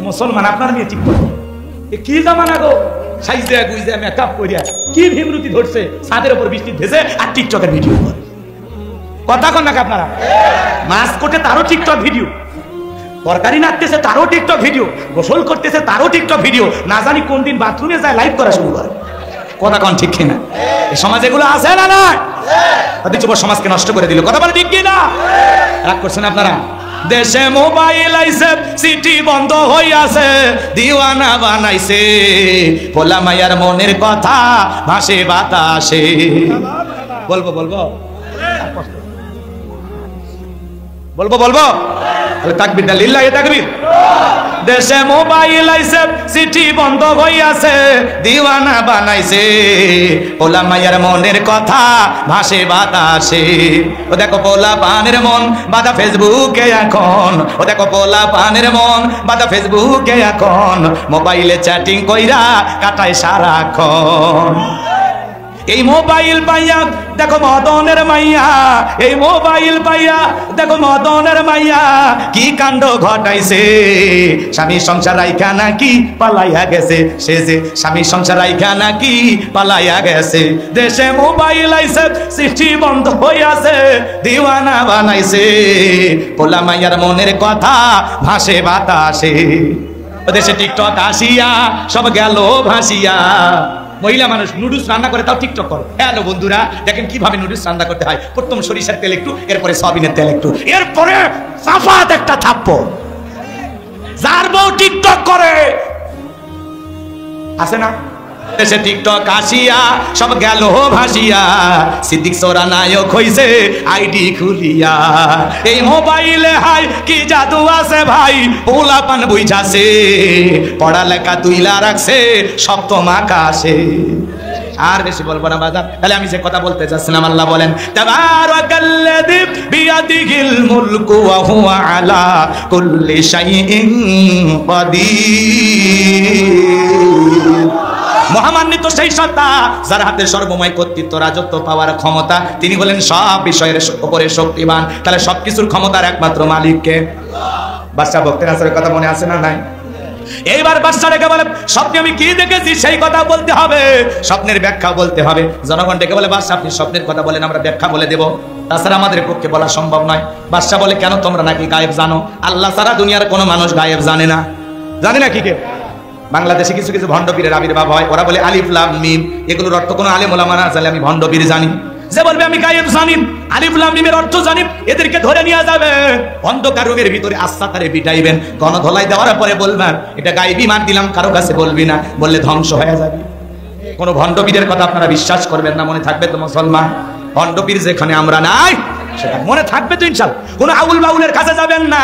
মুসলমান আপনার মেয়ে টিকটক কি জামানা গো, সাইজে গুইজে মেকআপ করিয়া কি ভিমরুতি ধরছে, ছাদের উপর বৃষ্টি ভেজে আর টিকটকের ভিডিও করে। কথা কন নাকি আপনারা? মাছ কোটে তারও টিকটক ভিডিও, তরকারি নাড়তেছে তারও টিকটক ভিডিও, গোসল করতেছে তারও টিকটক ভিডিও, না জানি কোন দিন বাথরুমে যায় লাইভ করা শুরু করে। কথা কন ঠিক কিনা? এই সমাজ এগুলো আছে না না? তাদের যুব সমাজকে নষ্ট করে দিল। কথা বলে ঠিক কিনা? রাগ করছেন আপনারা? দেশে মোবাইল আইছে, সিটি বন্ধ হইয়াছে, দিওয়ানা বানাইছে, পোলা মায়ার মনের কথা ভাসে বাতাসে। বলবো বলবো বলবো বলবো তাকবীর লিল্লাহি তাকবীর। দেশে মোবাইল আইছে, সিটি বন্ধ হইয়াছে, দিওয়ানা বানাইছে, পোলা মাইয়ার মনের কথা ভাসে বাতাসে। ও দেখো পোলা পানের মন বাদা ফেসবুকে এখন, ও দেখো পোলা পানের মন বাদা ফেসবুকে এখন, মোবাইলে চ্যাটিং কইরা কাটায় সারাক্ষণ। এই মোবাইল পাইয়া দেখো মদনের মাইয়া, এই মোবাইল পাইয়া দেখো মদনের মাইয়া কি কাণ্ড ঘটাইছে। স্বামী সংসার রাইখা নাকি পালাইয়া গেছে, সে যে স্বামী সংসার রাইখা নাকি পালাইয়া গেছে। দেশে মোবাইল আইছে, সৃষ্টি বন্ধ হইয়াছে, দিওয়ানা বানাইছে, পোলা মাইয়ার মনের কথা ভাসে বাতাসে। দেশে টিকটক আসিয়া সব গেল ভাসিয়া। মহিলা মানুষ নুডলস রান্না করে তাও টিকটক করে। হ্যালো বন্ধুরা, দেখেন কিভাবে নুডলস রান্না করতে হয়। প্রথম সরিষার তেল একটু, এরপরে সয়াবিনের তেল একটু, এরপরে সাফাত একটা থাপ্পড়। যার বউ টিকটক করে আছে না? দেশে টিকটক আসিয়া সব গেল ভাসিয়া, সিদ্দিক সোরা নায়ক হইছে আইডি খুলিয়া। এই মোবাইলে হাই কি জাদু আছে ভাই, পোলাপান বুঝাছে, পড়ালেখা তুইলা রাখছে সপ্তম আকাশে। আর বেশি বলবো না বাজার, তাহলে আমি যে কথা বলতে চাচ্ছিলাম, আল্লাহ বলেন তাবারাকাল্লাযী বিয়াদিহিল মুলকু ওয়া হুয়া আলা কুল্লি শাইইন কাদির। মহামান্বিত সেই সত্তা যার হাতে সর্বময় কর্তৃত্ব, রাজত্ব, পাওয়ার ক্ষমতা, তিনি বলেন সব বিষয়ের উপরে শক্তিমান। তাহলে সবকিছুর ক্ষমতার একমাত্র মালিককে। বাদশা বক্তে নাসরের কথা মনে আছে না নাই? এইবার বাদশা ডেকে বলে স্বপ্নে আমি কি দেখেছি সেই কথা বলতে হবে, স্বপ্নের ব্যাখ্যা বলতে হবে। জনগণ ডেকে বলে বাদশা আপনি স্বপ্নের কথা বলেন, আমরা ব্যাখ্যা বলে দেব, তাছাড়া আমাদের পক্ষে বলা সম্ভব নয়। বাদশা বলে কেন, তোমরা নাকি গায়েব জানো? আল্লাহ ছাড়া দুনিয়ার কোনো মানুষ গায়েব জানে না। জানে না কি কেউ? বাংলাদেশে কিছু কিছু ভণ্ড পীরের আবির্ভাব হয়, ওরা বলে আলিফ লাম মিম, এগুলোর অর্থ কোনো আলেম ওলামা না জানলে আমি ভণ্ড পীর জানি। যে বলবে আমি গায়েব জানি, আলিফ লাম মিমের অর্থ জানি, এদেরকে ধরে নিয়ে যাবে অন্ধকার রুমের ভিতরে আস্তাতারে পিটাইবেন, গণধলাই দেওয়ার পরে বলবেন এটা গায়েবী মান দিলাম, কারো কাছে বলবি না, বললে ধ্বংস হয়ে যাবে। কোন ভণ্ড পীরের কথা আপনারা বিশ্বাস করবেন না, মনে থাকবে তো মুসলমান। ভণ্ড পীর যেখানে আমরা নাই সেটা মনে থাকবে তো ইনশাআল্লাহ। কোন আউল বাউলের কাছে যাবেন না।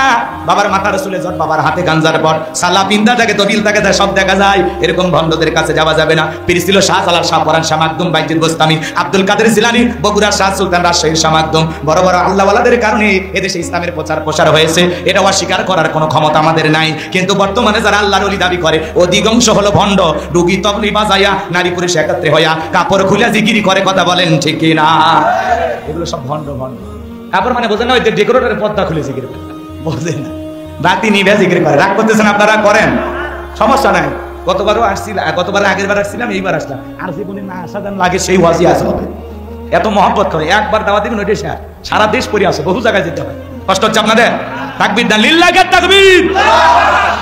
বাবার মাথার চুলে জট, বাবার হাতে গাঞ্জার পট, সালা পিন্দা থাকে, তবিল থাকে, সব দেখা যায়, এরকম ভণ্ডদের কাছে যাওয়া যাবে না। পীর ছিল শাহ জালাল, শাহ পরান, শাহ মাকদুম, বাইজিদ গোস্তামি, আব্দুল কাদের জিলানী, বগুড়া শাহ সুলতান, রাজশাহীর শাহ মাকদুম। বড় বড় আল্লাহওয়ালাদের কারণে এদেশে ইসলামের প্রচার প্রসার হয়েছে, এটা অস্বীকার করার কোনো ক্ষমতা আমাদের নাই। কিন্তু বর্তমানে যারা আল্লাহর ওলি দাবি করে অধিকাংশ হলো ভণ্ড। ডুগি তবলি বাজাইয়া নারী পুরুষ একত্রে হইয়া কাপড় খুলে জিকিরি করে, কথা বলেন ঠিক না? এগুলো সব ভণ্ড। ভণ্ড কাপড় মানে বোঝেন না, ওই ডেকোরেটরের পর্দা খুলে জিকির করে, বোঝেন না? বাতি নিভে জিকির করে। রাগ করতেছেন আপনারা, করেন, সমস্যা নাই। গতবারও আসছিলাম, গতবার আগের বার আসছিলাম, এইবার আসলাম, আর জীবনে না আসা যেন লাগে সেই ওয়াজি আসা হবে। এত মহব্বত করে, একবার দাওয়াত দিবেন ওইটাই সারা দেশ পড়ে আসে, বহু জায়গায় যেতে হয়। কষ্ট হচ্ছে আপনাদের? তাকবীর দেন, লিল্লাহি তাকবীর।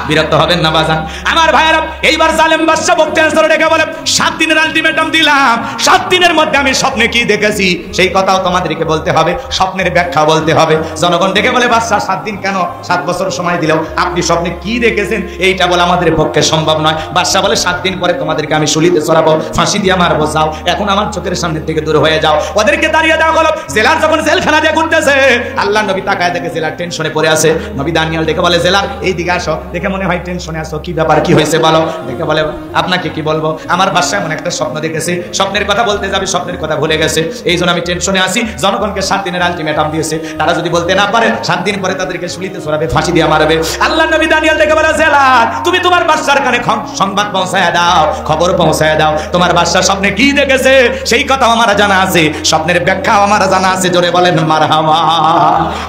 বিরক্ত হবেন না বাজান আমার ভাইয়েরা। এইবার জালেম বাদশা বক্তে নাসর ডেকে বলে 7 দিনের আলটিমেটাম দিলাম, 7 দিনের মধ্যে আমি স্বপ্নে কি দেখেছি সেই কথাও তোমাদেরকে বলতে হবে, স্বপ্নের ব্যাখ্যা বলতে হবে। জনগণ ডেকে বলে বাদশা 7 দিন কেন, 7 বছর সময় দিলেও আপনি স্বপ্নে কি দেখেছেন এইটা বলা আমাদের পক্ষে সম্ভব নয়। বাদশা বলে 7 দিন পরে তোমাদেরকে আমি শুলিতে চড়াবো, ফাঁসি দিয়ে মারবো, যাও এখন আমার চোখের সামনে থেকে দূর হয়ে যাও। ওদেরকে দাঁড়িয়ে দেওয়া হলো। জেলার যখন জেলখানা দিয়ে ঘুরতেছে, আল্লাহ নবী তাকায় দেখে জেলার টেনশনে পড়ে আছে। নবী দানিয়াল ডেকে বলে জেলার এই দিকে আসো, দেখে মনে হয় টেনশনে আসো, কি ব্যাপার, কি হয়েছে বলো। দেখে বলে আপনাকে কি বলবো, আমার বাসায় এমন একটা স্বপ্ন দেখেছি, স্বপ্নের কথা বলতে যাবে স্বপ্নের কথা ভুলে গেছে, এই জন্য আমি টেনশনে আছি। জনগণকে 7 দিনের আলটিমেটাম দিয়েছে, তারা যদি বলতে না পারে 7 দিন পরে তাদেরকে শুলিতে চড়াবে, ফাঁসি দিয়ে মারবে। আল্লাহ নবী দানিয়াল ডেকে বলে জেলার তুমি তোমার বাদশার কানে সংবাদ পৌঁছায় দাও, খবর পৌঁছায় দাও, তোমার বাদশা স্বপ্নে কি দেখেছে সেই কথাও আমার জানা আছে, স্বপ্নের ব্যাখ্যাও আমার জানা আছে। জোরে বলেন মারহাবা।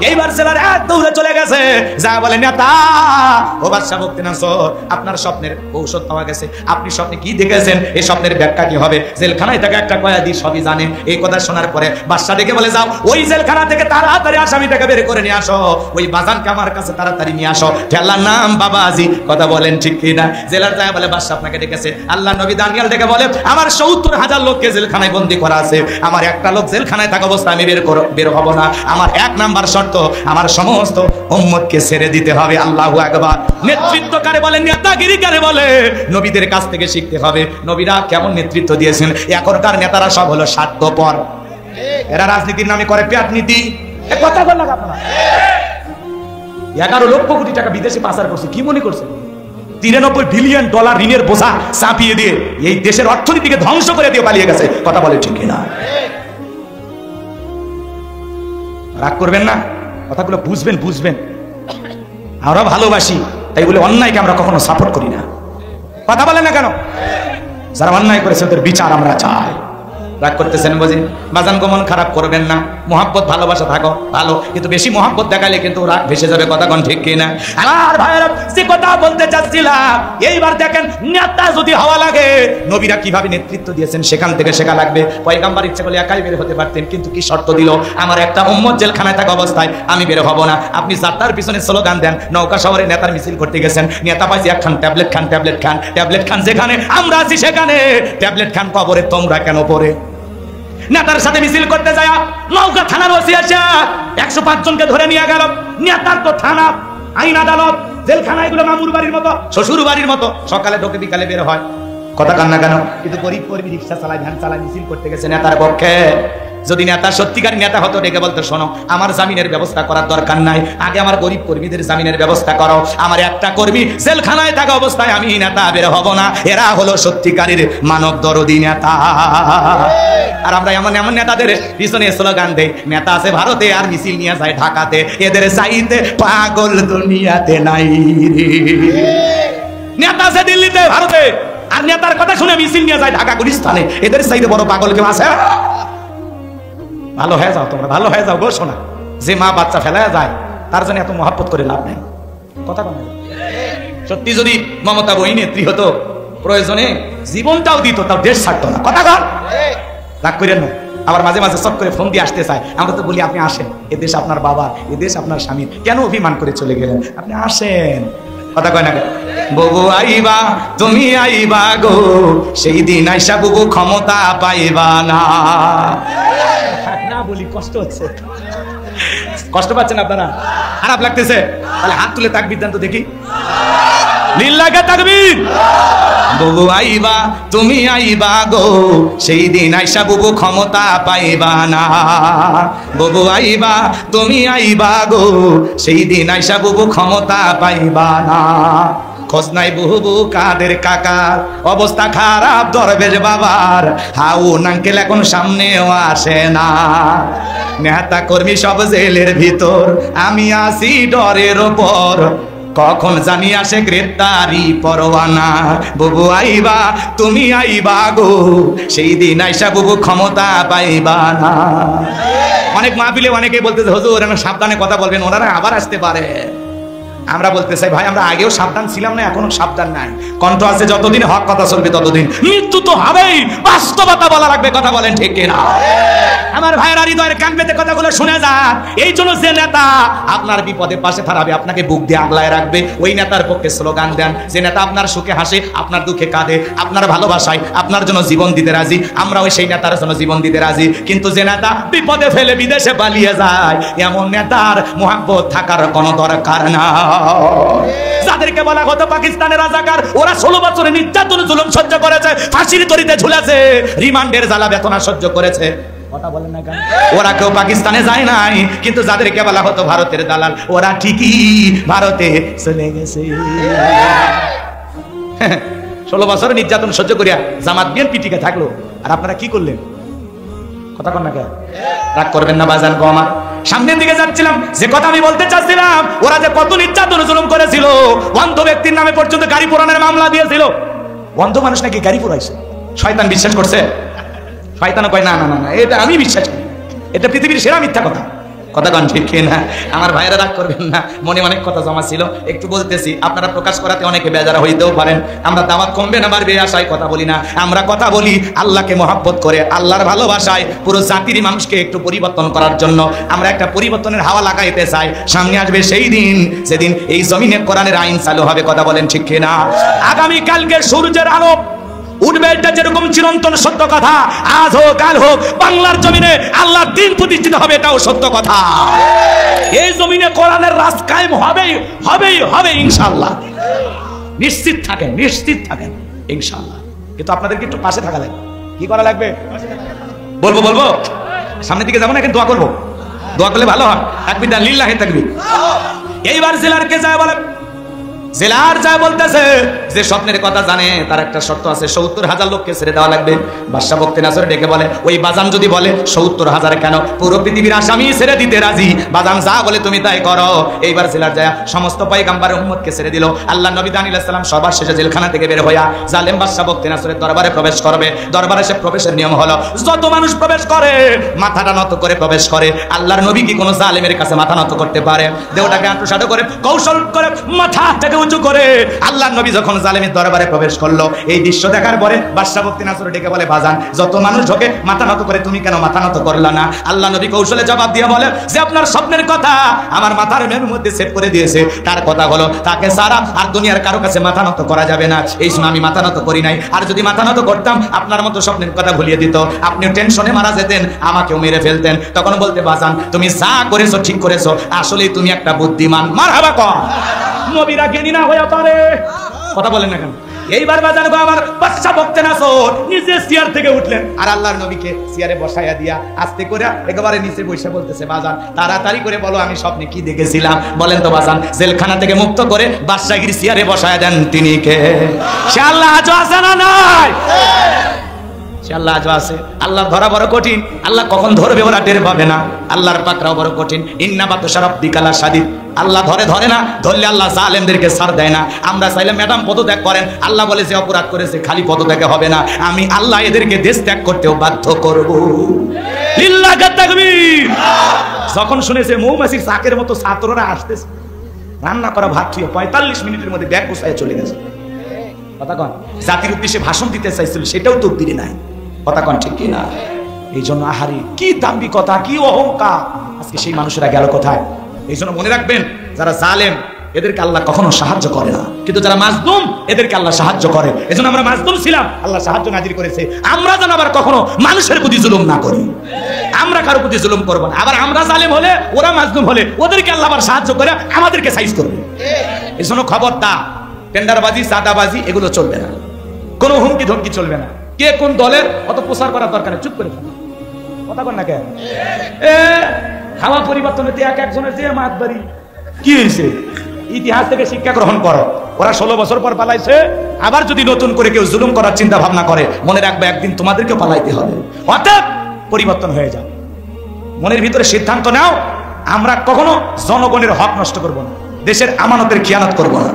এইবার সেলার এক দৌড়ে চলে গেছে, যা বলে নেতা ও বাদশা বক্তিনাসর, আপনার স্বপ্নের ঔষধ পাওয়া গেছে, আপনি স্বপ্নে কি দেখেছেন, এই স্বপ্নের ব্যাখ্যা কি হবে, জেলখানায় থেকে একটা কয়েদি সবই জানে। এই কথা শোনার পরে বাদশা ডেকে বলে, যাও ওই জেলখানা থেকে তাড়াতাড়ি আসামিটাকে বের করে নিয়ে আসো, ওই বাজানকে আমার কাছে তাড়াতাড়ি নিয়ে আসো, ঠেলার নাম বাবাজি। কথা বলেন ঠিক কি না? জেলার যায় বলে বাদশা আপনাকে ডেকেছে। আল্লাহ নবী দানিয়েল ডেকে বলে, আমার 70,000 লোককে জেলখানায় বন্দী করা আছে, আমার একটা লোক জেলখানায় থাকা অবস্থায় আমি বের হব না। আমার 1 নাম্বার শর্ত, আমার সমস্ত উম্মতকে ছেড়ে দিতে হবে। আল্লাহু আকবার। নেতৃত্ব কারে বলে, নেতাগিরি কারে বলে, নবীদের কাছ থেকে শিখতে হবে। নবীরা কেমন নেতৃত্ব দিয়েছেন। এখনকার নেতারা সব হলো স্বার্থপর, এরা রাজনীতির নামে করে পেটনীতি। কথা বল না আপনারা, 11 লক্ষ কোটি টাকা বিদেশে পাচার করছে, কি মনে করছে? 93 বিলিয়ন ডলার ঋণের বোঝা চাপিয়ে দিয়ে এই দেশের অর্থনীতিকে ধ্বংস করে দিয়ে পালিয়ে গেছে। কথা বলে ঠিক কিনা? রাগ করবেন না, কথাগুলো বুঝবেন। আমরা ভালোবাসি, তাই বলে অন্যায়কে আমরা কখনো সাপোর্ট করি না। কথা বলেন না কেন? যারা অন্যায় করেছে ওদের বিচার আমরা চাই। রাগ করতেছেন বুঝি? বাজান মন খারাপ করবেন না, মোহাব্বত ভালোবাসা থাকো ভালো, কিন্তু বেশি মোহাব্বত দেখালে কিন্তু রাগ ভেসে যাবে। কথা কোন ঠিক কিনা? আর ভাইরা যে কথা বলতে চাচ্ছিলাম, এইবার দেখেন নেতা যদি হওয়া লাগে, নবীরা কিভাবে নেতৃত্ব দিয়েছেন সেখান থেকে শেখা লাগবে। পয়গাম্বর ইচ্ছে করলে একাই বের হতে পারতেন, কিন্তু কি শর্ত দিল, আমার একটা উম্মত জেলখানায় থাকা অবস্থায় আমি বের হব না। আপনি যাত্রার পিছনে স্লোগান দেন, নৌকা শহরে নেতার মিছিল করতে গেছেন, নেতা পাইছি একখান ট্যাবলেট খান, ট্যাবলেট খান, ট্যাবলেট খান, যেখানে আমরা আছি সেখানে ট্যাবলেট খান, কবরে তোমরা কেন পড়ে? নেতার সাথে মিছিল করতে যায় নৌকা থানার ওসি আসে 105 জনকে ধরে নিয়ে গেল। নেতার তো থানা, আইন আদালত, জেলখানা এগুলো মামুর বাড়ির মতো, শ্বশুর বাড়ির মতো, সকালে ঢোকে বিকালে বের হয়। কথা কান্না কেন? কিন্তু গরিব কর্মী রিক্সা চালায়, ভ্যান চালায়, মিছিল করতে গেছে নেতার পক্ষে। যদি নেতা সত্যিকার নেতা হতো, ডেকে বলতো, শোনো আমার জামিনের ব্যবস্থা করার দরকার নাই, আগে আমার গরিব কর্মীদের জামিনের ব্যবস্থা করো। আমার একটা কর্মী জেলখানায় থাকা অবস্থায় আমি নেতা বের হব না। এরা হলো সত্যিকারের মানব দরদি নেতা। আর আমরা এমন নেতাদের পিছনে স্লোগান দেই, নেতা আছে ভারতে আর মিছিল নিয়ে যায় ঢাকাতে, এদের চাইতে পাগল দুনিয়াতে নাই রে। নেতা আছে দিল্লিতে ভারতে, আর নেতার কথা শুনে মিছিল নিয়ে যায় ঢাকা গুলিস্তানে, এদের চাইতে বড় পাগল কেউ আছে? ভালো হয়ে যাও তোমরা, ভালো হয়ে যাও গো শোনা। যে মা বাচ্চা ফেলা যায় তার জন্য এত মহাব্বত করে লাভ নেই। কথা বলে সত্যি যদি মমতা বই নেত্রী হতো, প্রয়োজনে জীবনটাও দিত, তাও দেশ ছাড়তো না। কথা কর, রাগ করেন না। আবার মাঝে মাঝে সব করে ফোন দিয়ে আসতে চায়, আমরা তো বলি আপনি আসেন, এদেশ আপনার বাবা, এদেশ আপনার স্বামী, কেন অভিমান করে চলে গেলেন? আপনি আসেন। কথা কয় না? ববু আইবা তুমি আইবা গো, সেই দিন আইসা বুবু ক্ষমতা পাইবা না। না বলি কষ্ট হচ্ছে, কষ্ট পাচ্ছেন আপনারা? খারাপ লাগতেছে? তাহলে হাত তুলে তাকবীর দেন তো দেখি। লিল্লাহে তাকবীর। বুবু আইবা তুমি আইবা গো, সেই দিন আইসা বুবু ক্ষমতা পাইবা না। বুবু আইবা তুমি আইবা গো, সেই দিন আইসা বুবু ক্ষমতা পাইবা না। খোঁজ নাই বুবু কাদের কাকার, অবস্থা খারাপ দরবেশ বাবার, হাউ নাঙ্কেল এখন সামনেও আসে না। নেতা কর্মী সব জেলের ভিতর, আমি আসি ডরের ওপর, কখন জানি আসে গ্রেপ্তারি পরোয়ানা। বুবু আইবা তুমি আইবা গো, সেই দিন আইসা বুবু ক্ষমতা পাইবা না। অনেক মাহফিলে অনেকে বলতেছে, হুজুর সাবধানে কথা বলবেন, ওনারা আবার আসতে পারে। আমরা বলতে চাই, ভাই আমরা আগেও সাবধান ছিলাম না, এখনো সাবধান নাই। কণ্ঠ আছে যতদিন, হক কথা চলবে ততদিন। মৃত্যু তো হবেই, বাস্তবতা বলা লাগবে। কথা বলেন ঠিক কিনা? আমার ভাইয়েরা হৃদয়ের কান পেতে কথাগুলো শুনে যান। এই জন্য যে নেতা আপনার বিপদে পাশে দাঁড়াবে, আপনাকে বুক দিয়ে আগলায় রাখবে, ওই নেতার পক্ষে স্লোগান দেন। যে নেতা আপনার সুখে হাসে, আপনার দুঃখে কাঁদে, আপনার ভালোবাসায় আপনার জন্য জীবন দিতে রাজি, আমরা ওই সেই নেতার জন্য জীবন দিতে রাজি। কিন্তু যে নেতা বিপদে ফেলে বিদেশে পালিয়ে যায়, এমন নেতার মুহাব্বত থাকার কোনো দরকার না। যাদেরকে বলা হতো পাকিস্তানের রাজাকার, ওরা 16 বছরে নির্যাতন জুলুম সহ্য করেছে, ফাঁসির দড়িতে ঝুলেছে, রিমান্ডের জ্বালা বেদনা সহ্য করেছে। কথা বলেন না কেন? ওরা কেউ পাকিস্তানে যায় নাই, কিন্তু যাদেরকে বলা হতো ভারতের দালাল, ওরা ঠিকই ভারতে চলে গেছে। 16 বছরে নির্যাতন সহ্য করিয়া জামাত বিএনপি টিকে থাকলো, আর আপনারা কি করলেন? কথা কন না কেন? রাগ করবেন না বাজান গো আমার। সামনের দিকে যাচ্ছিলাম, যে কথা আমি বলতে চাচ্ছিলাম, ওরা যে কত নির্যাতন জুলুম করেছিল, অন্ধ ব্যক্তির নামে পর্যন্ত গাড়ি পোড়ানোর মামলা দিয়েছিল। অন্ধ মানুষ নাকি গাড়ি পোড়াইছে? শয়তান বিশ্বাস করছে? শয়তান কয় না না না না, এটা আমি বিশ্বাস করি, এটা পৃথিবীর সেরা মিথ্যা কথা। কথা কন ঠিক না? আমার ভাইয়েরা রাগ করবেন না, মনে অনেক কথা জমা ছিল, একটু বলতেছি, আপনারা প্রকাশ করাতে অনেকে বেজারা হইতেও পারেন। আমরা দাওয়াত কমবে না বাড়বে আশায় কথা বলি না, আমরা কথা বলি আল্লাহকে মহব্বত করে, আল্লাহর ভালোবাসায় পুরো জাতির মানুষকে একটু পরিবর্তন করার জন্য আমরা একটা পরিবর্তনের হাওয়া লাগাইতে চাই। সামনে আসবে সেই দিন, সেদিন এই জমিনে কোরআনের আইন চালু হবে। কথা বলেন ঠিক না? আগামী কালকে সূর্যের আলো উঠবে, এটা যেরকম চিরন্তন সত্য কথা, আজ হোক কাল হোক বাংলার জমিনে আল্লাহর দ্বীন প্রতিষ্ঠিত হবে, এটাও সত্য কথা। এই জমিনে কোরআনের রাজ কায়েম হবেই হবেই হবে ইনশাআল্লাহ। নিশ্চিত থাকেন, নিশ্চিত থাকেন ইনশাআল্লাহ। কিন্তু আপনাদেরকে একটু পাশে থাকা লাগবে। কি করা লাগবে বলবো? বলবো সামনের দিকে যাবো না, কিন্তু দোয়া করবো। দোয়া করলে ভালো হয়। তাকবীর লিল্লাহি তাকবীর। এইবার জেলারকে যায় বলে, জেলার যায় বলতেছে যে স্বপ্নের কথা জানে তার একটা শর্ত আছে, ৭০,০০০ লোককে ছেড়ে দেওয়া লাগবে। বাদশা বক্তে নাসর ডেকে বলে, ওই বাজান যদি বলে ৭০,০০০ কেন, পুরো পৃথিবীর আসামি ছেড়ে দিতে রাজি, বাজান যা বলে তুমি তাই করো। এইবার জেলার যায় সমস্ত পয়গাম্বর উম্মতকে ছেড়ে দিল। আল্লাহ নবী দানিয়েল আলাইহিস সালাম সবার শেষে জেলখানা থেকে বের হইয়া জালেম বাদশা বক্তে নাসরের দরবারে প্রবেশ করবে। দরবারে সে প্রবেশের নিয়ম হলো, যত মানুষ প্রবেশ করে মাথাটা নত করে প্রবেশ করে। আল্লাহর নবী কি কোনো জালেমের কাছে মাথা নত করতে পারে? দেহটাকে আঁটুসাঁটু করে কৌশল করে মাথাটাকে উঁচু করে আল্লাহর নবী যখন জালেমের দরবারে প্রবেশ করলো, এই দৃশ্য দেখার পরে বাদশা বক্তে নাসর ডেকে বলে, বাজান যত মানুষ ঢোকে মাথা নত করে, তুমি কেন মাথা নত করলা না? আল্লাহ নবী কৌশলে জবাব দিয়ে বলে যে আপনার স্বপ্নের কথা আমার মাথার মেরুর মধ্যে সেট করে দিয়েছে, তার কথা হলো তাকে সারা আর দুনিয়ার কারো কাছে মাথা নত করা যাবে না। এই সময় আমি মাথা নত করি নাই, আর যদি মাথা নত করতাম আপনার মতো স্বপ্নের কথা ভুলিয়ে দিত, আপনি টেনশনে মারা যেতেন, আমাকেও মেরে ফেলতেন। তখন বলতে, বাজান তুমি যা করেছো ঠিক করেছো, আসলে তুমি একটা বুদ্ধিমান। মারহাবা কর, নবীরা জ্ঞানী না হয়ে পারে। কথা বলেন না কেন? এইবার বাজার গো আমার বাদশা বক্তে নাসর নিজে চেয়ার থেকে উঠলেন, আর আল্লাহর নবীকে চেয়ারে বসাইয়া দিয়া আস্তে করে একেবারে নিচে বসে বলতেছে, বাজান তাড়াতাড়ি করে বলো আমি স্বপ্নে কি দেখেছিলাম। বলেন তো বাজান, জেলখানা থেকে মুক্ত করে বাদশাগির চেয়ারে বসাইয়া দেন তিনি কে? সে আল্লাহ আজও আছে না নাই? সে আল্লাহ আজও আছে। আল্লাহর ধরা বড় কঠিন, আল্লাহ কখন ধরবে ওরা টের পাবে না। আল্লাহর পাকড়াও বড় কঠিন। ইন্না বাতশা রাব্বিকা লাশাদীদ। আল্লাহ ধরে না, ধরলে আল্লাহ জালেমদেরকে ছাড় দেয় না। আমরা চাইলে ম্যাডাম পদত্যাগ করেন, আল্লাহ বলে যে অপরাধ করেছে খালি পদত্যাগে হবে না, আমি আল্লাহ এদেরকে দেশ ত্যাগ করতেও বাধ্য করব। লিল্লাহি তাকবীর। যখন শুনেছে মৌমাছির চাকের মতো ছাত্ররা আসতেছে, রান্না করা ভাত খেয়ে ৪৫ মিনিটের মধ্যে ব্যাগ গোছায় চলে গেছে। কথা কন, জাতির উদ্দেশ্যে ভাষণ দিতে চাইছিল, সেটাও তো দিনে নাই। কথা কন ঠিক কিনা? এই জন্য আহারি কি দাম্ভিকতা, কি অহংকার, আজকে সেই মানুষেরা গেল কোথায়? এই জন্য মনে রাখবেন, যারা জালেম এদেরকে আল্লাহ কখনো সাহায্য করে না, কিন্তু যারা মাজলুম এদেরকে আল্লাহ সাহায্য করে। এজন্য আমরা মাজলুম ছিলাম, আল্লাহ সাহায্য নাজির করেছে। আমরা যেন আবার কখনো মানুষের প্রতি জুলুম না করি, আমরা কারো প্রতি জুলুম করব না। আবার আমরা জালেম হলে, ওরা মাজলুম হলে ওদেরকে আল্লাহ আবার সাহায্য করে আমাদেরকে সাইজ করবে। এই জন্য খবরদার, টেন্ডারবাজি চাঁদাবাজি এগুলো চলবে না, কোনো হুমকি ধমকি চলবে না। কে কোন দলের অত প্রচার করার দরকার নেই, চুপ করে থাকুন। কথা কন না কেন? হাওয়া পরিবর্তন হতে একজনের যে মাতবাড়ি কি হয়েছে, ইতিহাস থেকে শিক্ষা গ্রহণ করো। ওরা 16 বছর পর পালাইছে, আবার যদি নতুন করে কেউ জুলুম করার চিন্তা ভাবনা করে, মনে রাখবে একদিন তোমাদেরকে পালাইতে হবে। অতএব পরিবর্তন হয়ে যাও, মনের ভিতরে সিদ্ধান্ত নাও, আমরা কখনো জনগণের হক নষ্ট করব না, দেশের আমানতের খিয়ানত করব না,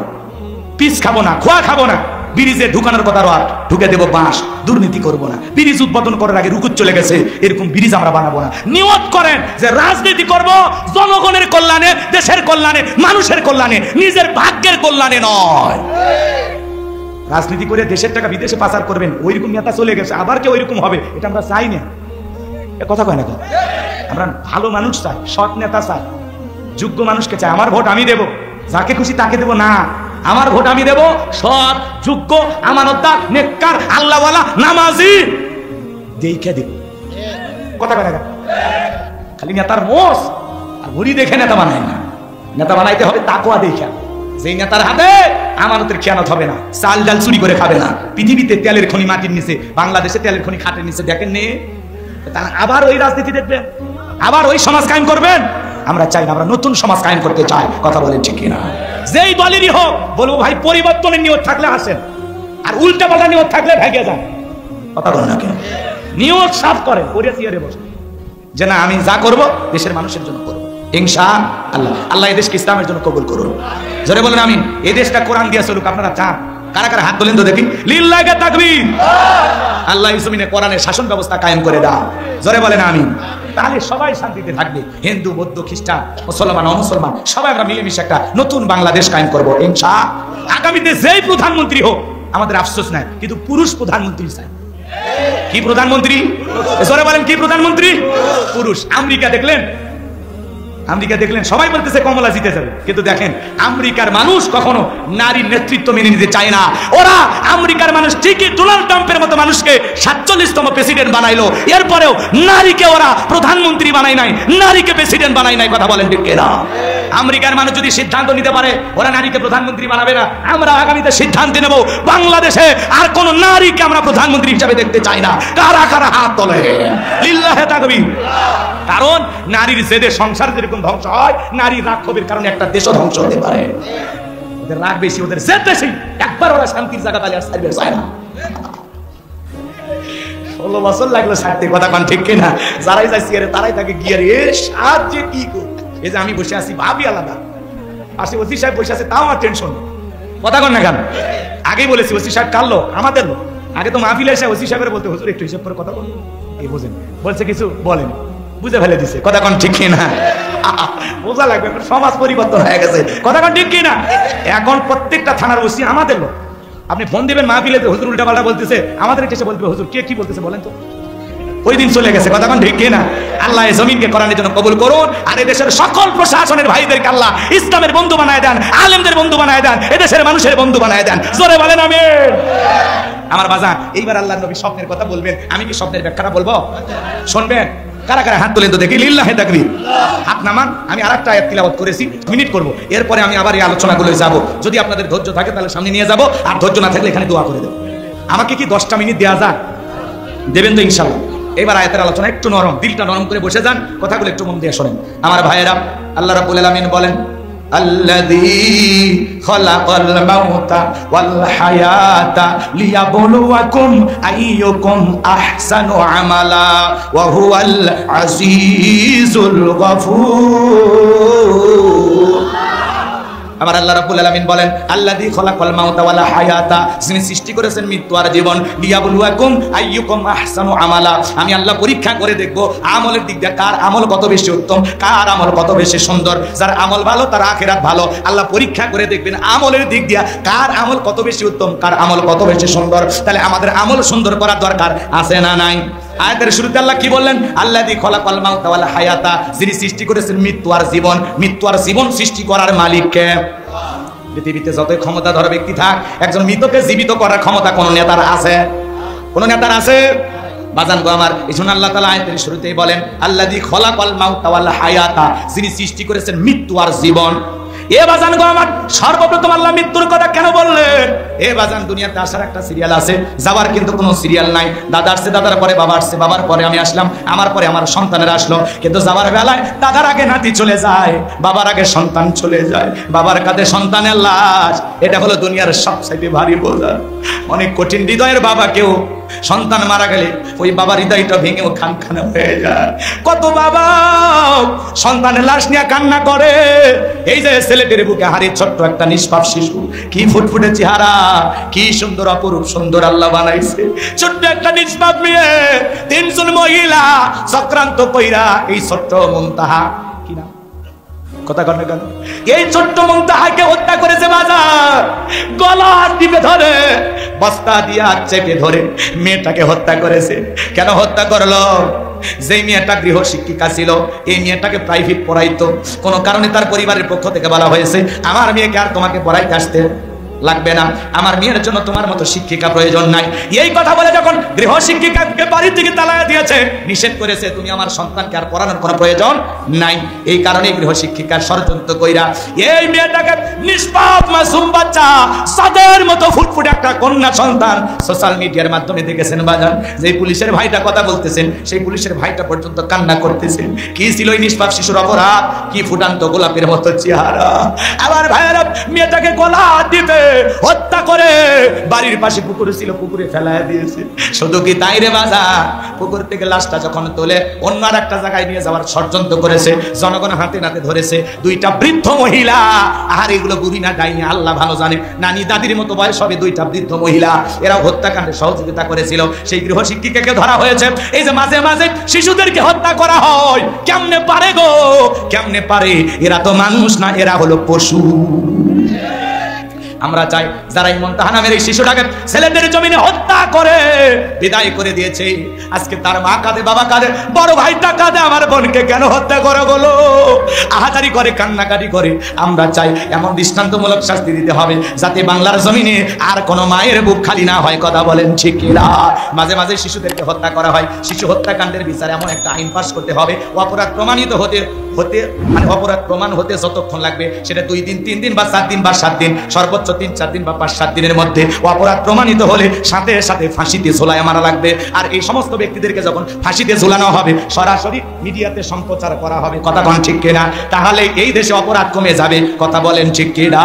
পিস খাবো না, খোয়া খাবো না। ব্রিজে ঢুকানোর কথা রড ঢুকে দেবো বাঁশ, দুর্নীতি করব না। ব্রিজ উদ্বোধন করার আগে রুকুত চলে গেছে, এরকম ব্রিজ আমরা বানাবো না। নিয়ত করেন যে রাজনীতি করব জনগণের কল্যাণে, দেশের কল্যাণে, মানুষের কল্যাণে, নিজের ভাগ্যের কল্যাণে নয়। রাজনীতি করে দেশের টাকা বিদেশে পাচার করবেন, ওইরকম নেতা চলে গেছে, আবার কেউ ওইরকম হবে, এটা আমরা চাই না। কথা কয় না? আমরা ভালো মানুষ চাই, সৎ নেতা চাই, যোগ্য মানুষকে চাই। আমার ভোট আমি দেব, যাকে খুশি তাকে দেব না। আমার ভোট আমি দেব সৎ, যোগ্য, আমানতদার, নেককার, আল্লাহওয়ালা, নামাজি দেখে দেব। কথা কয় না? খালি নেতার মোষ আর ঘুরি দেখে নেতা বানায় না, নেতা বানাইতে হবে তাকওয়া দেখে। যেই নেতার হাতে আমানতের খেয়ানত হবে না, চাল ডাল চুরি করে খাবে না। পৃথিবীতে তেলের খনি মাটির নিচে, বাংলাদেশে তেলের খনি খাটের নিচে, দেখেন নে? আবার ওই রাজনীতি দেখবেন, আবার ওই সমাজ কায়েম করবেন। আমরা চাই না, আমরা নতুন সমাজ কায়েম করতে চাই। কথা বলেন ঠিক কিনা? যেই দলেরই হোক বলবো ভাই, পরিবর্তনের নিয়ত থাকলে আসেন, আর উল্টা পাল্টা নিয়ত থাকলে ভেগে যান। কথা বলেন না কেন? নিয়ত সাফ করেন, পরে চেয়ারে বসে যে না আমি যা করব দেশের মানুষের জন্য করব ইনশাআল্লাহ। আল্লাহ এই দেশকে ইসলামের জন্য কবুল করুন। জোরে বলেন আমিন। এই দেশটা কোরআন দিয়ে চলুক, আপনারা চান? কারা কারা হাত তোলেন তো দেখি। লিল্লাহি তাকবীর। আল্লাহ জমিনে কোরআনের শাসন ব্যবস্থা কায়েম করে দাও, জোরে বলেন আমিন। তাহলে সবাই শান্তিতে থাকবে, হিন্দু বৌদ্ধ খ্রিস্টান মুসলমান অমুসলমান সবাই আমরা মিলেমিশে একটা নতুন বাংলাদেশ কায়েম করবো ইনশাআল্লাহ। আগামীতে যেই প্রধানমন্ত্রী হোক আমাদের আফসোস নাই, কিন্তু পুরুষ প্রধানমন্ত্রী চাই। কি প্রধানমন্ত্রী? জোরে বলেন কি প্রধানমন্ত্রী? পুরুষ। আমেরিকা দেখলেন, আমেরিকা দেখলেন সবাই বলতেছে কমলা জিতে যাবে, কিন্তু দেখেন আমেরিকার মানুষ কখনো নারীর নেতৃত্ব মেনে নিতে চায় না। ওরা আমেরিকার মানুষ ঠিকই ডোনাল্ড ট্রাম্পের মতো মানুষকে 47তম প্রেসিডেন্ট বানাইলো, এরপরেও নারীকে ওরা প্রধানমন্ত্রী বানায় নাই, নারীকে প্রেসিডেন্ট বানায় নাই। কথা বলেন ঠিক কিনা? আমেরিকার মানুষ যদি সিদ্ধান্ত নিতে পারে ওরা নারীকে প্রধানমন্ত্রী বানাবে না, আমরা আগামীতে সিদ্ধান্ত নেব বাংলাদেশে আর কোন নারীকে আমরা প্রধানমন্ত্রী হিসেবে দেখতে চাই না। কারা কারা হাত তোলে? লিল্লাহি তাকবীর। কারণ নারীর জেদে সংসার যেরকম ধ্বংস হয়, নারীর রাক্ষবের কারণে একটা দেশও ধ্বংস হতে পারে। ওদের রাগ বেশি, ওদের জেদ বেশি, একবার ওরা শান্তির জায়গা পালে আর ছাড়বে চায় না। 16 বছর লাগলো ছাড়তে, কথা কোন ঠিক কিনা? যারাই যাইছি আরে তারাই তাকে গিয়ে রে সাহায্য কি কর। এই যে আমি বসে আছি ভাবি আলাদা, আসে ওসি সাহেব বসে আছে তাও আমার টেনশন। কথা কোন না কেন? আগেই বলেছি ওসি সাহেব কালো আমাদের লোক। আগে তো মাহফিলে এসে ওসি সাহেবের বলতে হুজুর একটু হিসাব করে কথা বলুন, এই বুঝেন বলছে কিছু বলেন, বুঝে ফেলে দিছে। কথা কোন ঠিক কিনা? বোঝা লাগবে, সমাজ পরিবর্তন হয়ে গেছে। কথা কোন ঠিক কিনা? এখন প্রত্যেকটা থানার ওসি আমাদের লোক। আপনি ফোন দিবেন মাহফিলে, হুজুর উল্টা পাল্টা বলতেছে, আমাদের কাছে বলবে হুজুর কে কি বলতেছে বলেন তো। ওই দিন চলে গেছে। কথা কোন ঠিক কিনা? আল্লাহ এই জমিনকে কোরআনের জন্য কবুল করুন, আর এদেশের সকল প্রশাসনের ভাইদেরকে আল্লাহ ইসলামের বন্ধু বানায় দেন, আলেমদের বন্ধু বানায় দেন, এদেশের মানুষের বন্ধু বানায় দেন। জোরে বলেন আমিন। আমার বাজান, এইবার আল্লাহর নবী স্বপ্নের কথা বলবেন, আমি কি স্বপ্নের ব্যাখ্যাটা বলবো? শুনবেন? কারা কারা হাত তোলেন তো দেখি। লিল্লাহি তাকবীর। হাত নামান। আমি আরেকটা আয়াত তিলাওয়াত করেছি, মিনিট করব, এরপরে আমি আবার এই আলোচনাগুলো যাব। যদি আপনাদের ধৈর্য থাকে তাহলে সামনে নিয়ে যাব, আর ধৈর্য না থাকলে এখানে দোয়া করে দেব। আমাকে কি 10টা মিনিট দেওয়া যায়? দেবেন তো ইনশাআল্লাহ? এবার আয়াতের আলোচনা একটু নরম, দিলটা নরম করে বসে যান, কথাগুলো একটু মন দিয়ে শোনেন। আমার ভাইয়েরা, আল্লাহ রাব্বুল আলামিন বলেন আল্লাযী খালাকাল মাউতা ওয়াল হায়াতা লিয়াবলুয়াকুম আইয়ুকুম আহসানু আমালা ওয়া হুয়াল আজিজুল গফুর। আমার আল্লাহ রাব্বুল আলামিন বলেন আল্লাযী খালাকাল মাউতা ওয়াল হায়াতা, যিনি সৃষ্টি করেছেন মৃত্যু আর জীবন, লিয়াবলুয়াকুম আইয়ুকুম আহসানু আমালা, আমি আল্লাহ পরীক্ষা করে দেখব আমলের দিক দিয়ে কার আমল কত বেশি উত্তম, কার আমল কত বেশি সুন্দর। যার আমল ভালো তার আখিরাত ভালো। আল্লাহ পরীক্ষা করে দেখবেন আমলের দিক দিয়ে কার আমল কত বেশি উত্তম, কার আমল কত বেশি সুন্দর। তাহলে আমাদের আমল সুন্দর করার দরকার আছে না নাই? আয়াতের শুরুতে আল্লাহ কি বললেন? আল্লাযী খালাকাল মাউতা ওয়াল হায়াতা, যিনি সৃষ্টি করেছেন মৃত্যু আর জীবন। মৃত্যু আর জীবন সৃষ্টি করার মালিক কে? পৃথিবীতে যতই ক্ষমতাধর ব্যক্তি থাক, একজন মৃতকে জীবিত করার ক্ষমতা কোন নেতার আছে? কোন নেতার আছে? বাজান গো আমার, এই জন্য আল্লাহ তাআলা আয়াতের শুরুতেই বলেন আল্লাযী খালাকাল মাউতা ওয়াল হায়াতা, যিনি সৃষ্টি করেছেন মৃত্যু আর জীবন। এ বাজান গো আমার, সর্বপ্রথম আল্লাহ মৃত্যুর কথা কেন বললেন? এ বাজান, দুনিয়াতে আসার একটা সিরিয়াল আছে, যাবার কিন্তু কোনো সিরিয়াল নাই। দাদা আসছে, দাদার পরে বাবা আসছে, বাবার পরে আমি আসলাম, আমার পরে আমার সন্তানেরা আসলো। কিন্তু যাবার বেলায় দাদার আগে নাতি চলে যায়, বাবার আগে সন্তান চলে যায়, বাবার কাঁধে সন্তানের লাশ। এটা হলো দুনিয়ার সবচেয়ে ভারী বোঝা। অনেক কঠিন হৃদয়ের বাবা কেউ সন্তান মারা গেলে ওই বাবার হৃদয়টা ভেঙেও খানখানা হয়ে যায়। কত বাবা সন্তানের লাশ নিয়ে কান্না করে। এই যে ছেলেটির বুকে হারিয়ে ছোট্ট একটা নিষ্পাপ শিশু, কি ফুটফুটে চেহারা, কি সুন্দর অপরূপ সুন্দর আল্লাহ বানাইছে। ছোট্ট একটা নিষ্পাপ মেয়ে, 3 জন মহিলা চক্রান্ত কইরা এই ছোট্ট মুনতাহা, কি না কথা কর না কেন, এই ছোট্ট মুনতাহাকে হত্যা করেছে। বাজার গলা টিপে ধরে, বস্তা দিয়া চেপে ধরে মেয়েটাকে হত্যা করেছে। কেন হত্যা করলো? যেই মেয়েটা গৃহ শিক্ষিকা ছিল, এই মেয়েটাকে প্রাইভেট পড়াইতো। কোনো কারণে তার পরিবারের পক্ষ থেকে বলা হয়েছে আমার মেয়েকে আর তোমাকে পড়াইতে আসতে লাগবে না, আমার মেয়ের জন্য তোমার মতো শিক্ষিকা প্রয়োজন নাই। এই কথা বলে যখন গৃহ শিক্ষিকাকে বাড়ি থেকে তালায়া দিয়েছে, নিষেধ করেছে তুমি আমার সন্তানকে আর পড়ানোর কোনো প্রয়োজন নাই। এই কারণে গৃহ শিক্ষিকার ষড়যন্ত্র কইরা এই মেয়েটাকে নিষ্পাপ মাসুম বাচ্চা, সাদের মতো ফুটফুটে একটা কন্যা সন্তান সোশ্যাল মিডিয়ার মাধ্যমে দেখেছেন বাজান। যে পুলিশের ভাইটা কথা বলতেছেন, সেই পুলিশের ভাইটা পর্যন্ত কান্না করতেছেন। কি ছিল এই নিষ্পাপ শিশুর অপরাধ? কি ফুটান্ত গোলাপের মতো চেহারা। আবার ভাইয়েরা মেয়েটাকে গলা দিতে হত্যা করে বাড়ির পাশে পুকুর ছিল, পুকুরে ফেলায় দিয়েছে। শুধু কি তাই রে বাজার, পুকুর থেকে লাশটা যখন তোলে অন্য আর একটা জায়গায় নিয়ে যাওয়ার ষড়যন্ত্র করেছে, জনগণ হাতে নাতে ধরেছে। দুইটা বৃদ্ধ মহিলা, আর এগুলো বুড়ি না ডাইনি আল্লাহ ভালো জানে, নানি দাদির মতো বয়স হবে, দুইটা বৃদ্ধ মহিলা, এরা হত্যাকাণ্ডে সহযোগিতা করেছিল। সেই গৃহশিক্ষিকাকে ধরা হয়েছে। এই যে মাঝে মাঝে শিশুদেরকে হত্যা করা হয়, কেমনে পারে গো, কেমনে পারে? এরা তো মানুষ না, এরা হলো পশু। আমরা চাই যারা ইমনতাহা নামের এই শিশুটাকে ছেলেদের জমিনে হত্যা করে বিদায় করে দিয়েছে, আজকে তার মা কাঁদে, বাবা কাঁদে, বড় ভাইটা কাঁদে, আমার বোনকে কেন হত্যা করে বলো, আহাজারি করে, কান্নাকাটি করে। আমরা চাই এমন দৃষ্টান্তমূলক শাস্তি দিতে হবে যাতে বাংলার জমিনে আর কোনো মায়ের বুক খালি না হয়। কথা বলেন ঠিক কিনা? মাঝে মাঝে শিশুদেরকে হত্যা করা হয়, শিশু হত্যাকাণ্ডের বিচারে এমন একটা আইন পাস করতে হবে, অপরাধ প্রমাণিত হতে মানে অপরাধ প্রমাণ হতে যতক্ষণ লাগবে সেটা 2 দিন, 3 দিন বা 4 দিন বা 7 দিন, সর্বোচ্চ 3-4 দিন বা 5-7 দিনের মধ্যে অপরাধ প্রমাণিত হলে সাথে সাথে ফাঁসিতে ঝোলায় মারা লাগবে। আর এই সমস্ত ব্যক্তিদেরকে যখন ফাঁসিতে ঝোলানো হবে সরাসরি মিডিয়াতে সম্প্রচার করা হবে। কথা বলেন ঠিক কিনা? তাহলে এই দেশে অপরাধ কমে যাবে। কথা বলেন ঠিক কিনা?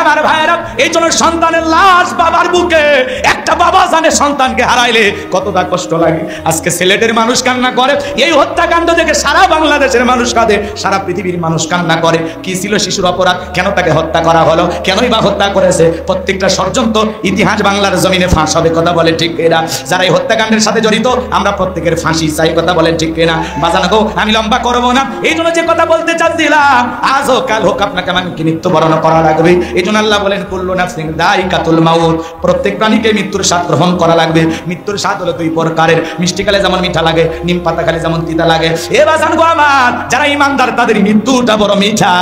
আমার ভাইয়েরা, এই জন্য সন্তানের লাশ বাবার বুকে, একটা বাবা জানে সন্তানকে হারাইলে কতটা কষ্ট লাগে। আজকে সিলেটের মানুষ কান্না করে, এই হত্যাকাণ্ড থেকে সারা বাংলাদেশের মানুষ কাঁদে, সারা পৃথিবীর মানুষ কান্না করে। কি ছিল শিশুর অপরাধ? কেন তাকে হত্যা করা হলো? কেনই বা হত্যা করেছে? প্রত্যেকটা ষড়যন্ত্র ইতিহাস বাংলার জমিনে ফাঁস হবে। কথা বলে ঠিক কিনা? যারা এই হত্যাকাণ্ডের সাথে জড়িত আমরা প্রত্যেকের ফাঁসি চাই। কথা বলেন ঠিক কিনা? বাজানো, আমি লম্বা করবো না, এই জন্য যে কথা বলতে চাচ্ছিলাম, আজ হোক কাল হোক আপনাকে আমাকে মৃত্যুবরণ করা লাগবে। এই জন্য আল্লাহ বলেন কুল্লু নাফসিন যায়কাতুল মাউত, প্রত্যেক প্রাণীকে মৃত্যুর স্বাদ গ্রহণ করা লাগবে। মৃত্যুর স্বাদ হলো 2 প্রকারের, মিষ্টি খালে যেমন মিঠা লাগে, নিম পাতা খালে যেমন তিতা লাগে। এ বাজানো আমার, যারা ইমানদার তাদের মৃত্যুটা বড় মিঠা।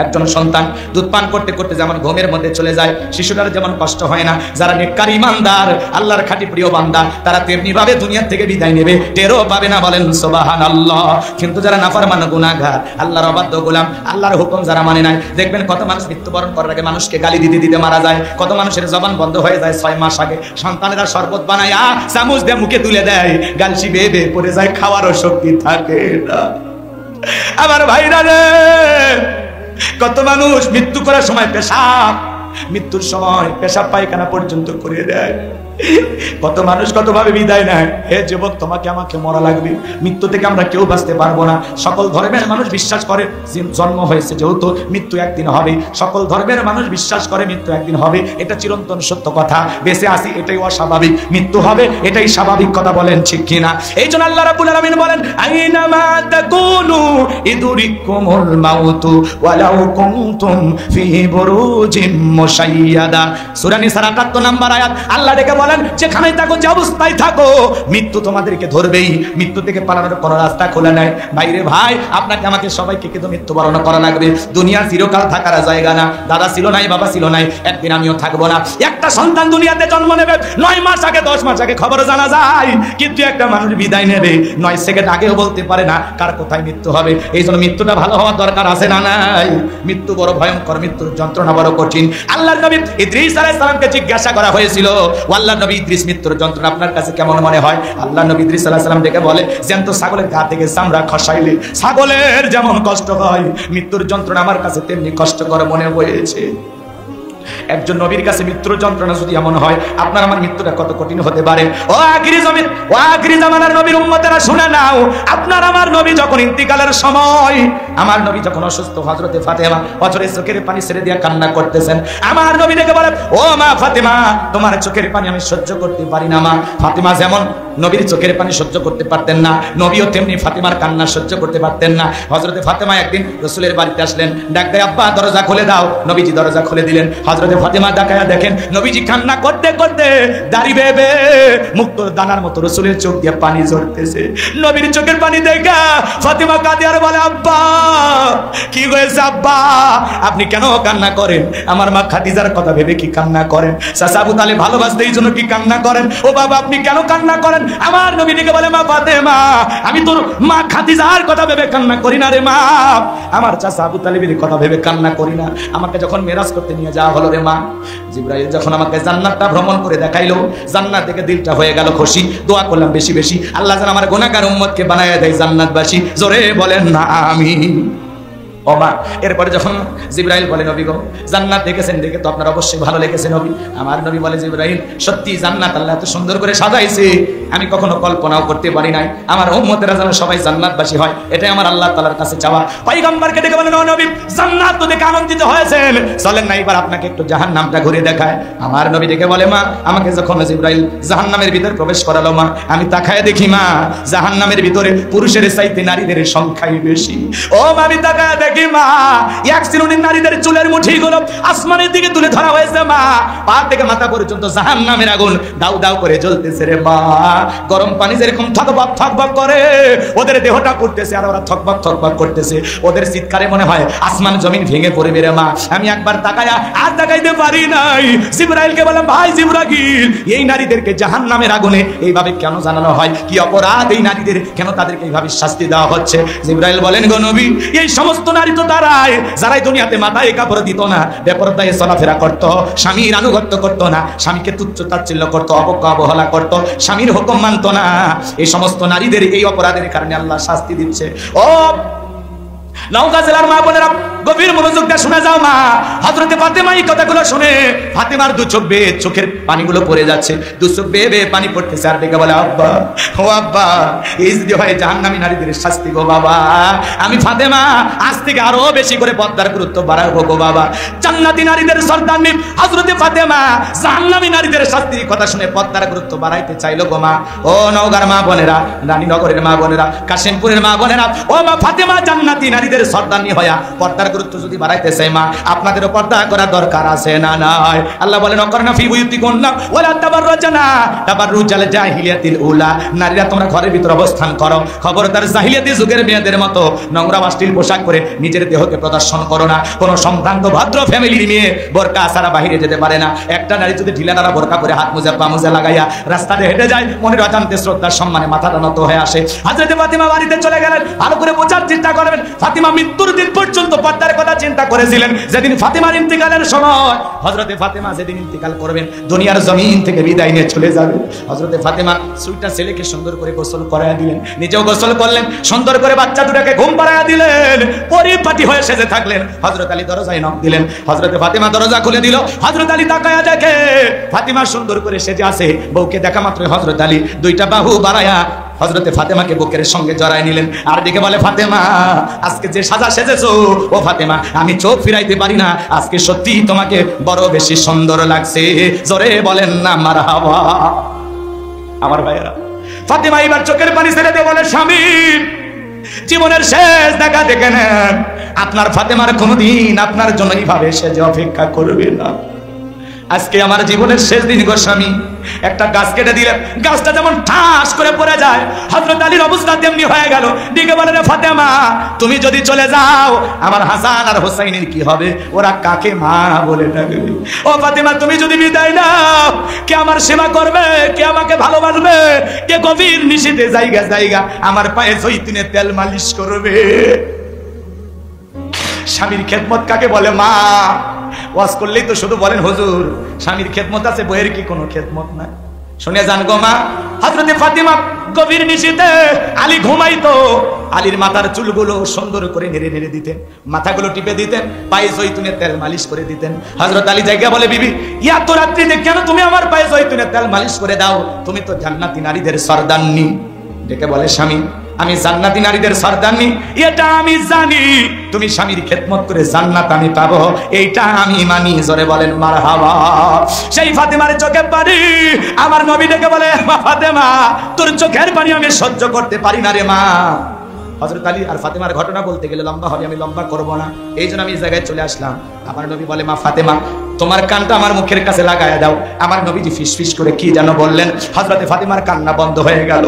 একজন সন্তান দুধ পান করতে করতে যেমন ঘুমের মধ্যে চলে যায়, শিশুটার যেমন কষ্ট হয় না, যারা নেককার ইমানদার আল্লাহর খাঁটি প্রিয় বান্দা তারা তেমনি ভাবে দুনিয়া থেকে বিদায় নেবে, টেরও পাবে না। বলেন সুবহানাল্লাহ। কিন্তু যারা নাফরমান গুনাহগার, আল্লাহর অবাধ্য গোলাম, আল্লাহর হুকুম যারা মানে নাই, দেখবেন কত মানুষ মৃত্যুবরণ করার আগে মানুষকে গালি দিতে দিতে মারা যায়, কত মানুষের জবান বন্ধ হয়ে যায় 6 মাস আগে। সন্তানেরা শরবত বানায় চামচ দিয়ে মুখে তুলে দেয়, গালসি বেয়ে বেয়ে পড়ে যায়, খাওয়ারও শক্তি থাকে না। আমার ভাইরা রে, কত মানুষ মৃত্যু করার সময় পেশাব, মৃত্যুর সময় পেশাব পায়খানা পর্যন্ত করে দেয়। কত মানুষ কতভাবে বিদায় নেয়। হে যুবক, তোমাকে আমাকে মরা লাগবে, মৃত্যু থেকে আমরা কেউ বাঁচতে পারবো না। সকল ধর্মের মানুষ বিশ্বাস করে জন্ম হয়েছে যেহেতু মৃত্যু একদিন হবে, সকল ধর্মের মানুষ বিশ্বাস করে মৃত্যু একদিন হবে, এটা চিরন্তন সত্য কথা। বেঁচে আসি এটাই অস্বাভাবিক, মৃত্যু হবে এটাই স্বাভাবিক। কথা বলেন ঠিক কিনা? এই জন্য আল্লাহ রাব্বুল আলামিন বলেন আইনামা তাকুনু ইদরিকুমুল মাউতু ওয়ালাউ কুনতুম ফি বুরুজিম মুশাইয়াদা। সূরা নিসার ৭১ নম্বর আয়াত। আল্লাহ ডেকে বলেন, যেখানেই থাকো, যে অবস্থায় থাকো, মৃত্যু তোমাদেরকে ধরবেই, মৃত্যু থেকে পালানোর কোনো রাস্তা খোলা নাই। ভাইরে ভাই, আপনাকে আমাকে সবাইকে কিন্তু মৃত্যুবরণ করা লাগবে। দুনিয়া চিরকাল থাকার জায়গা না। দাদা ছিল নাই, বাবা ছিল নাই, একদিন আমিও থাকবো না। একটা সন্তান দুনিয়াতে জন্ম নেবে 9 মাস আগে, 10 মাস আগে খবর জানা যায়, কিন্তু একটা মানুষ বিদায় নেবে 9 সেকেন্ড আগেও বলতে পারে না কার কোথায় মৃত্যু হবে। এই জন্য মৃত্যুটা ভালো হওয়ার দরকার আছে না নাই? মৃত্যু বড় ভয়ঙ্কর, মৃত্যুর যন্ত্রণা বড় কঠিন। আল্লাহর নবী ইদ্রিস আলাইহিস সালামকে জিজ্ঞাসা করা হয়েছিল, আল্লাহ নবী ইদ্রিস, মৃত্যুর যন্ত্রণা আপনার কাছে কেমন মনে হয়? আল্লাহ নবী ইদ্রিস আলাইহিস সালাম ডেকে বলে, জ্যান্ত ছাগলের গা থেকে চামড়া খসাইলে ছাগলের যেমন কষ্ট হয়, মৃত্যুর যন্ত্রণা আমার কাছে তেমনি কষ্টকর মনে হয়েছে। একজন নবীর কাছে মৃত্যুর যন্ত্রণা যদি এমন হয়, আপনার আমার মৃত্যুটা কত কঠিন হতে পারে। ও আখিরি জামানার নবীর উম্মতেরা শুনে নাও, আপনার আমার নবী যখন ইন্তিকালের সময়, আমার নবী যখন অসুস্থ, হযরতে ফাতেমা অঝরে চোখের পানি ছেড়ে দিয়ে কান্না করতেছেন। আমার নবী ডেকে বলে, ও মা ফাতেমা, তোমার চোখের পানি আমি সহ্য করতে পারি না। মা ফাতেমা যেমন নবীর চোখের পানি সহ্য করতে পারতেন না, নবীও তেমনি ফাতেমার কান্না সহ্য করতে পারতেন না। হযরতে ফাতেমা একদিন রাসূলের বাড়িতে আসলেন, ডাক দেয়, আব্বা দরজা খুলে দাও। নবীজি দরজা খুলে দিলেন। হযরতে ফাতেমা তাকায়া দেখেন নবীজি কান্না করতে করতে দাড়ি বেবে মুক্তোর দানার মতো রাসূলের চোখ দিয়ে পানি ঝরতেছে। নবীর চোখের পানি দেখা ফাতেমা কাঁদে আর বলে, আব্বা কি হয়েছে আব্বা, আপনি কেন কান্না করেন? আমার মা খাদিজার কথা ভেবে কি কান্না করেন? চাচা আবু তালেব ভালোবাসতে এই জন্য কি কান্না করেন? ও বাবা, আপনি কেন কান্না করেন? আমার নবী ডেকে বলে, মা ফাতেমা, আমি তোর মা খাদিজার কথা ভেবে কান্না করি না রে মা, আমার চাচা আবু তালেবের কথা ভেবে কান্না করি না। আমাকে যখন মেরাজ করতে নিয়ে যাওয়া হলো রে মা, জিবরাইল যখন আমাকে জান্নাতটা ভ্রমণ করে দেখাইলো, জান্নাত থেকে দিলটা হয়ে গেল খুশি। দোয়া করলাম বেশি বেশি, আল্লাহ যেন আমার গুনাহগার উম্মতকে বানায় দেয় জান্নাতবাসী। জোরে বলেন না আমিন। ও ও মা, এরপরে যখন জিবরাইল বলে নবী গো জান্নাত দেখেছেন, দেখে তো আপনার অবশ্যই ভালো লেগেছে নবী। আমার নবী বলে জিবরাইল সত্যি জান্নাত আল্লাহ এত সুন্দর করে সাজাইছে, আমি কখনো কল্পনাও করতে পারি নাই আমার উম্মতেরা যেন সবাই জান্নাতবাসী হয়, এটাই আমার আল্লাহ তাআলার কাছে চাওয়া। পয়গম্বরকে ডেকে বলেন ও নবী জান্নাত তো দেখে আনন্দিত হয়েছেন, চলেন না এবার আপনাকে একটু জাহান্নামটা ঘুরে দেখায়। আমার নবী ডেকে বলে মা, আমাকে যখন জিবরাইল জাহান্নামের ভিতর প্রবেশ করালো মা, আমি তাকায় দেখি মা জাহান্নামের ভিতরে পুরুষের চাইতে নারীদের সংখ্যাই বেশি। ও মা, আমি তাকায় দেখি মা এক শ্রেণীর নারীদের চুলের মুঠিগুলো আসমানের দিকে তুলে ধরা হয়েছে মা, পা থেকে মাথা পর্যন্ত জাহান্নামের আগুন দাউ দাউ করে জ্বলতেছে রে মা। গরম পানি যেরকম থকবক থকবক করে ওদের দেহটা করতেছে, আর ওরা থকবক থকবক করতেছে, ওদের চিৎকারে মনে হয় আসমান জমিন ভেঙে পড়বে রে মা। আমি একবার তাকায়া আর তাকাইতে পারি নাই। জিবরাইলকে বললাম ভাই জিবরাইল, এই নারীদেরকে জাহান্নামের আগুনে এইভাবে কেন জানানো হয়, কি অপরাধ এই নারীদের, কেন তাদেরকে এইভাবে শাস্তি দেওয়া হচ্ছে? জিবরাইল বলেন গো নবী, এই সমস্ত নারী তো তারাই যারাই দুনিয়াতে মাথায় কাপড় দিত না, বেপরদায় চলাফেরা করত, স্বামীর আনুগত্য করত না, স্বামীকে তুচ্ছ তাচ্ছিল্য করত, অবজ্ঞা অবহেলা করত, স্বামীর হুকুম মানত না। এই সমস্ত নারীদের এই অপরাধের কারণে আল্লাহ শাস্তি দিচ্ছে। ও নওগাঁ জেলার মা বোনেরা গভীর মনোযোগ দিয়ে শুনে যাও মা। হযরতে ফাতেমা এই কথাগুলো শুনে ফাতেমার দু চোখ বেয়ে চোখের পানিগুলো পড়ে যাচ্ছে, দু চোখ বেয়ে বেয়ে পানি পড়তেছে, আর ডেকে বলে আব্বা, ও আব্বা, এই যদি হয় জাহান্নামী নারীদের শাস্তি গো বাবা, আমি ফাতেমা আজ থেকে আরো বেশি করে পর্দার গুরুত্ব বাড়াবো গো বাবা। জান্নাতি নারীদের সর্দারনি হযরতে ফাতেমা জাহান্নামী নারীদের শাস্তির কথা শুনে পর্দার গুরুত্ব বাড়াইতে চাইলো গো মা। ও নওগাঁর মা বোনেরা, রানীনগরের মা বোনেরা, কাশিমপুরের মা বোনেরা, ও মা ফাতেমা জান্নাতি নারীদের সর্দারনি হয়া পর্দার গুরুত্ব যদি বাড়াইতে চাই মা, আপনাদেরও পর্দা করা দরকার আছে না নাই? আল্লাহ বলেন অকরনা ফি বুয়ুতিকুন্না ওয়ালা তাবাররাজনা তাবাররুজাল জাহিলিয়াতিল উলা, নারীরা তোমরা ঘরের ভিতর অবস্থান করো, খবরদার জাহিলিয়াতি যুগের মেয়েদের মতো নোংরা অশ্লীল পোশাক পরে নিজের দেহকে প্রদর্শন করো না। কোন সম্ভ্রান্ত ভদ্র ফ্যামিলির মেয়ে বোরকা ছাড়া বাইরে যেতে পারে না। একটা নারী যদি ঢিলা নাড়া বোরকা পরে হাত মোজা পা মোজা লাগাইয়া রাস্তাতে হেঁটে যায়, মনের অজান্তে শ্রদ্ধার সম্মানে মাথাটা নত হয়ে আসে। হযরতে ফাতিমা বাড়িতে চলে গেলেন, ভালো করে বোঝার চেষ্টা করবেন। ফাতিমা মৃত্যুর দিন পর্যন্ত পর্দার কথা চিন্তা করেছিলেন। যেদিন ফাতিমার ইন্তিকালের সময়, হযরতে ফাতিমা যেদিন ইন্তিকাল করবেন, দুনিয়ার জমিন থেকে বিদায় নিয়ে চলে যাবেন, হযরতে ফাতিমা সুইটা ছেলেকে সুন্দর করে গোসল করায়া দিলেন, নিজেও গোসল করলেন, সুন্দর করে বাচ্চা দুটাকে ঘুম পাড়ায়া দিলেন, পরিপাটি হয়ে সেজে থাকলেন। হযরত আলী দরজায় নক দিলেন, হযরতে ফাতিমা দরজা খুলে দিল। হযরত আলী তাকায়া দেখে ফাতিমা সুন্দর করে সেজে আছে। বউকে দেখা মাত্র হযরত আলী দুইটা বাহু বাড়ায়া হযরতে ফাতেমাকে বুকের সঙ্গে জড়ায় নিলেন, আর দিকে বলে ফাতেমা আজকে যে সাজা সেজেছো, ও ফাতেমা আমি চোখ ফিরাইতে পারি না, আজকে সত্যি তোমাকে বড় বেশি সুন্দর লাগছে, জোরে বলেন না মারহাবা। আমার ভাইয়েরা, ফাতেমা এবার চোখের পানি ছেড়ে দিয়ে বলে স্বামী জীবনের শেষ দেখা দেখে নেন, আপনার ফাতেমার কোনোদিন আপনার জন্য এইভাবে সেজে অপেক্ষা করবে না। আজকে আমার জীবনের শেষ দিন গো স্বামী। একটা গাছ কেটে দিলেন, গাছটা যেমন ঠাস করে পড়ে যায়, হযরত আলীর অবস্থা তেমনি হয়ে গেল। দিকে বলে রে ফাতেমা তুমি যদি চলে যাও আমার হাসান আর হোসাইনের কি হবে, ওরা কাকে মা বলে ডাকবে? ও ফাতেমা তুমি যদি বিদায় নাও, কে আমার সেবা করবে, কে আমাকে ভালোবাসবে, কে গভীর নিশীথে জায়গা জায়গা আমার পায়ে জৈতুনের তেল মালিশ করবে? স্বামীর খেদমত কাকে বলে মা? ওয়াজ করলেই তো শুধু বলেন হুজুর স্বামীর খেদমত আছে, বইয়ের কি কোনো খেদমত নাই? শুনে যান গো মা, হযরতে ফাতিমা গভীর নিশীথে আলী ঘুমাইতো, আলীর মাথার চুলগুলো সুন্দর করে নেড়ে নেড়ে দিতেন, মাথাগুলো টিপে দিতেন, পায়ে জৈতুনের তেল মালিশ করে দিতেন। হযরত আলী জায়গা বলে বিবি এত রাত্রিতে কেন তুমি আমার পায়ে জৈতুনের তেল মালিশ করে দাও? তুমি তো জান্নাতি নারীদের সর্দারনি। ডেকে বলে স্বামী আমি জান্নাতি নারীদের সর্দারনি, এটা আমি জানি, তুমি স্বামীর খেদমত করে জান্নাত আমি পাবো, এইটা আমি মানি, জোরে বলেন মারহাবা। সেই ফাতেমার চোখের পানি আমার নবী ডেকে বলে ফাতেমা তোর চোখের পানি আমি সহ্য করতে পারি না রে মা। হযরত আলী আর ফাতেমার ঘটনা বলতে গেলে লম্বা হবে, আমি লম্বা করব না, এই জন্য আমি এই জায়গায় চলে আসলাম। আমার নবী বলে মা ফাতেমা তোমার কানটা আমার মুখের কাছে লাগায়া দাও। আমার নবীজি ফিস ফিস করে কি যেন বললেন, হযরতে ফাতেমার কান্না বন্ধ হয়ে গেল।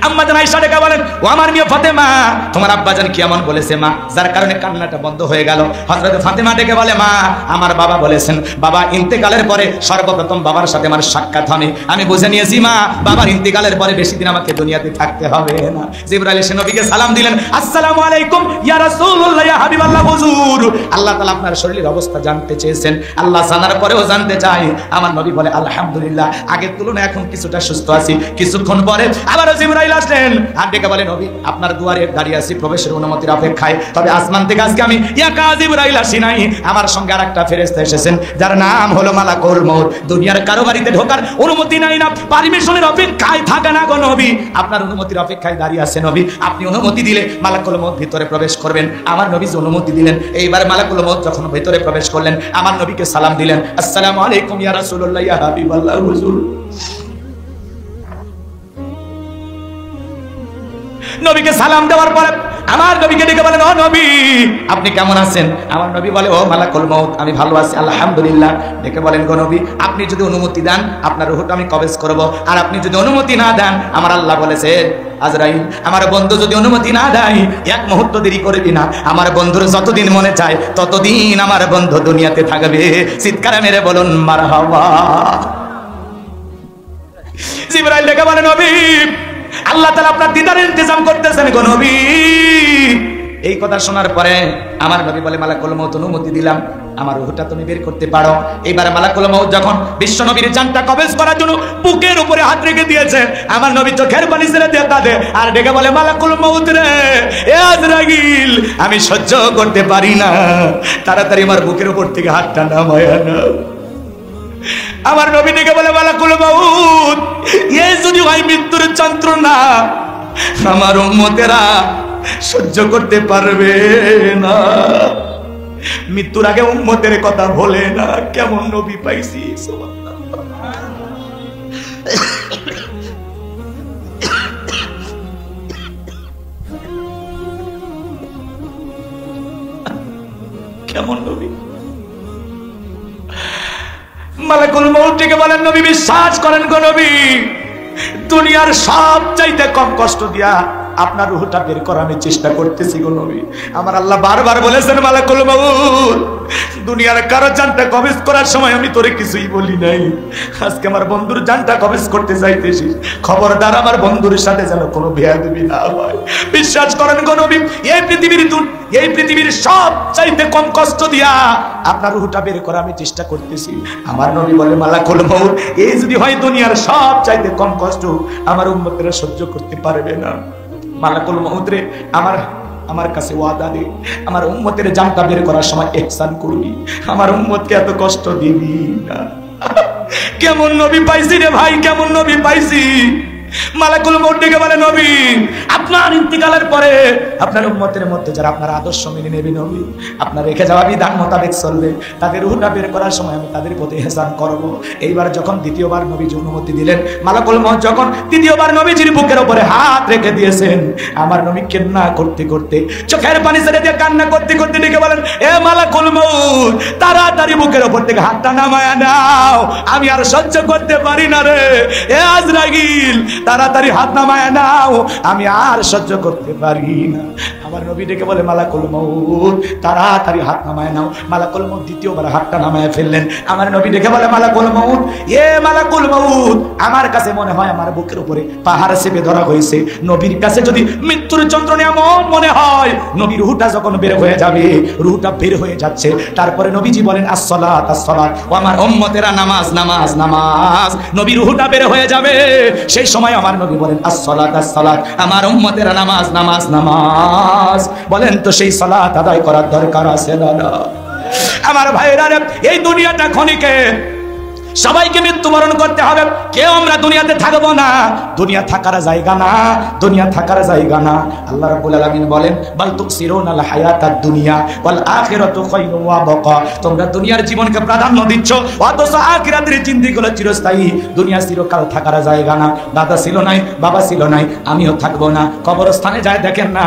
আম্মা জান আয়েশা ডেকে বলেন ও আমার মেয়ে ফাতেমা তোমার আব্বা জান কি এমন বলেছে মা যার কারণে কান্নাটা বন্ধ হয়ে গেল? হযরত ফাতেমা ডেকে বলে মা আমার বাবা বলেছেন, বাবা ইন্তেকালের পরে সর্বপ্রথম বাবার সাথে আমার সাক্ষাৎ হবে, আমি বুঝে নিয়েছি মা বাবার ইন্তেকালের পরে বেশি দিন আমাকে দুনিয়াতে থাকতে হবে না। জিবরাইল এসে নবীকে সালাম দিলেন, আসসালামু আলাইকুম ইয়া রাসূলুল্লাহ ইয়া হাবিবাল্লাহ হুজুর, আল্লাহ তাআলা আপনার শরীরের অবস্থা জানতে চেয়েছেন, আল্লাহ জানার পরেও জানতে চাই। আমার নবী বলে আলহামদুলিল্লাহ আগের তুলনায় এখন কিছুটা সুস্থ আছি। কিছুক্ষণ পরে আবার জিবরাইল আসলেন আর ডেকে বলেন নবী আপনার দুয়ারে দাঁড়িয়ে আছি প্রবেশের অনুমতির অপেক্ষায়, তবে আসমান থেকে আজকে আমি একা জিবরাইল আসি নাই, আমার সঙ্গে আরেকটা ফেরেশতা এসেছেন যার নাম হলো মালাকুল মউত। দুনিয়ার কারো বাড়িতে ঢোকার অনুমতি নাই না, পারমিশনের অপেক্ষায় থাকে না গো নবী, আপনার অনুমতির অপেক্ষায় দাঁড়িয়ে আছে নবী। আপনি অনুমতি দিলে মালাকুল মউত ভিতরে প্রবেশ করবেন। আমার নবী অনুমতি দিলেন। এইবার মালাকুল মউত যখন ভিতরে প্রবেশ করলেন আমার নবীকে সালাম দিলেন, আসসালামু আলাইকুম ইয়া রাসূলুল্লাহ ইয়া হাবিবাল্লাহ হুজুর। নবীকে সালাম দেওয়ার পরে আমার নবীকে ডেকে বলেন ও নবী আপনি কেমন আছেন? আমার নবী বলে ও মালাকুল মউত আমি ভালো আছি আলহামদুলিল্লাহ। ডেকে বলেন গো নবী আপনি যদি অনুমতি দেন আপনার রূহটা আমি কবজ করব, আর আপনি যদি অনুমতি না দেন আমার আল্লাহ বলেছে আজরাইল আমার বন্ধু যদি অনুমতি না দেয় এক মুহূর্ত দেরি করবি না, আমার বন্ধুর যতদিন মনে চায় ততদিন আমার বন্ধু দুনিয়াতে থাকবে। চিৎকারে মেরে বলুন মারহাবা। জিবরাইল ডেকে বলেন নবী আল্লাহ তাআলা আপনার দিদারের ইন্তজাম করতেছেন গো নবী। এই কথা শোনার পরে আমার নবী বলে মালাকুল মউত অনুমতি দিলাম, আমার রূহটা তুমি বের করতে পারো। এইবার মালাকুল মউত যখন বিশ্ব নবীর জানটা কবজ করার জন্য বুকের উপরে হাত রেখে দিয়েছে, আমার নবী চোখের পানি ছেড়ে দিয়ে কাঁদে আর ডেকে বলে মালাকুল মউত রে এ আজরাইল আমি সহ্য করতে পারি না, তাড়াতাড়ি আমার বুকের উপর থেকে হাতটা নামায়া নাও। আমার নবী ডেকে বলে মালাকুল মউত এই যদি হয় মৃত্যুর যন্ত্রণা আমার উম্মতেরা সহ্য করতে পারবে না। মৃত্যুর আগে উম্মতের কথা বলে না, কেমন নবী পাইছি কেমন নবী। মালাকুল মউত থেকে বলেন নবী বিশ্বাস করেন গো নবী দুনিয়ার সব চাইতে কম কষ্ট দিয়া আপনার রূহটা বের করার আমি চেষ্টা করতেছি গো নবী। আমার আল্লাহ বারবার বলেছেন মালাকুল মউত দুনিয়ার কারো জানটা কবজ করার সময় আমি তোরে কিছুই বলি নাই, আজকে আমার বন্ধুর জানটা কবজ করতে চাইতেছি, খবরদার আমার বন্ধুর সাথে যেন কোনো বেয়াদবি না হয়। বিশ্বাস করেন গো নবী এই পৃথিবীর সব চাইতে কম কষ্ট দিয়া আপনার রূহটা বের করা আমি চেষ্টা করতেছি। আমার নবী বলে মালাকুল মউত এই যদি হয় দুনিয়ার সব চাইতে কম কষ্ট আমার উম্মতেরা সহ্য করতে পারবে না। মালাকুল মউত রে আমার কাছে ওয়াদা দে আমার উম্মতের জানটা বের করার সময় ইহসান করবি, আমার উম্মতকে এত কষ্ট দিবি না। কেমন নবী পাইছি রে ভাই, কেমন নবী পাইছি। মালাকুল মউত ডেকে বলে নবী আপনার ইন্তিকালের পরে আপনার উম্মতের মধ্যে যারা আপনার আদর্শ মেনে নেবে নবী আপনার রেখে যাওয়া বিধান মোতাবেক চলবে তাদের রূহটা বের করার সময় আমি তাদের প্রতি ইহসান করব। এইবার যখন দ্বিতীয়বার নবীজি অনুমতি দিলেন মালাকুল মউত যখন দ্বিতীয়বার নবীজির বুকের উপরে হাত রেখে দিয়েছেন আমার নবী কান্না করতে করতে চোখের পানি ছেড়ে দিয়ে কান্না করতে করতে ডেকে বলেন এ মালাকুল মউত তাড়াতাড়ি বুকের উপর থেকে হাতটা নামায়া নাও, আমি আর সহ্য করতে পারি না রে। এ আজরাইল তাড়াতাড়ি হাত নামায়া নাও, আমি আর সহ্য করতে পারি না। আমার নবী ডেকে বলে মালাকুল মউত তাড়াতাড়ি হাত নামায় নাও। মালাকুল মউত দ্বিতীয়বার হাতটা নামায় ফেললেন। আমার নবী ডেকে বলে মালাকুল মউত এ মালাকুল মউত আমার কাছে মনে হয় আমার বুকের উপরে পাহাড় চেপে ধরা হয়েছে। নবীর কাছে যদি মৃত্যুর যন্ত্রণা এমন মনে হয় নবীর রূহটা যখন বের হয়ে যাবে, রূহটা বের হয়ে যাচ্ছে, তারপরে নবীজি বলেন আসসালাত আসসালাত, ও আমার উম্মতেরা নামাজ নামাজ নামাজ। নবীর রূহটা বের হয়ে যাবে সেই সময় আমার নবী বলেন আসসালাত আসসালাত, আমার উম্মতেরা নামাজ নামাজ নামাজ। বলেন তো সেই সালাত আদায় করার দরকার আছে না? আমার ভাইরা এই দুনিয়াটা ক্ষণিকের, সবাইকে মৃত্যুবরণ করতে হবে, কেউ আমরা দুনিয়াতে থাকবো না। দুনিয়া থাকার জায়গা না, দুনিয়া থাকার জায়গা না। আল্লাহ রাব্বুল আলামিন বলেন বাল তুকসিরুনাল হায়াতাদ দুনিয়া ওয়াল আখিরাতু খায়রুম ওয়া বাকা। তোমরা দুনিয়ার জীবনকে প্রাধান্য দিচ্ছ অথচ আখিরাতের জিন্দেগিগুলো চিরস্থায়ী। দুনিয়া চিরকাল থাকার জায়গা না। দাদা ছিল নাই, বাবা ছিল নাই, আমিও থাকবো না। কবরস্থানে যায় দেখেন না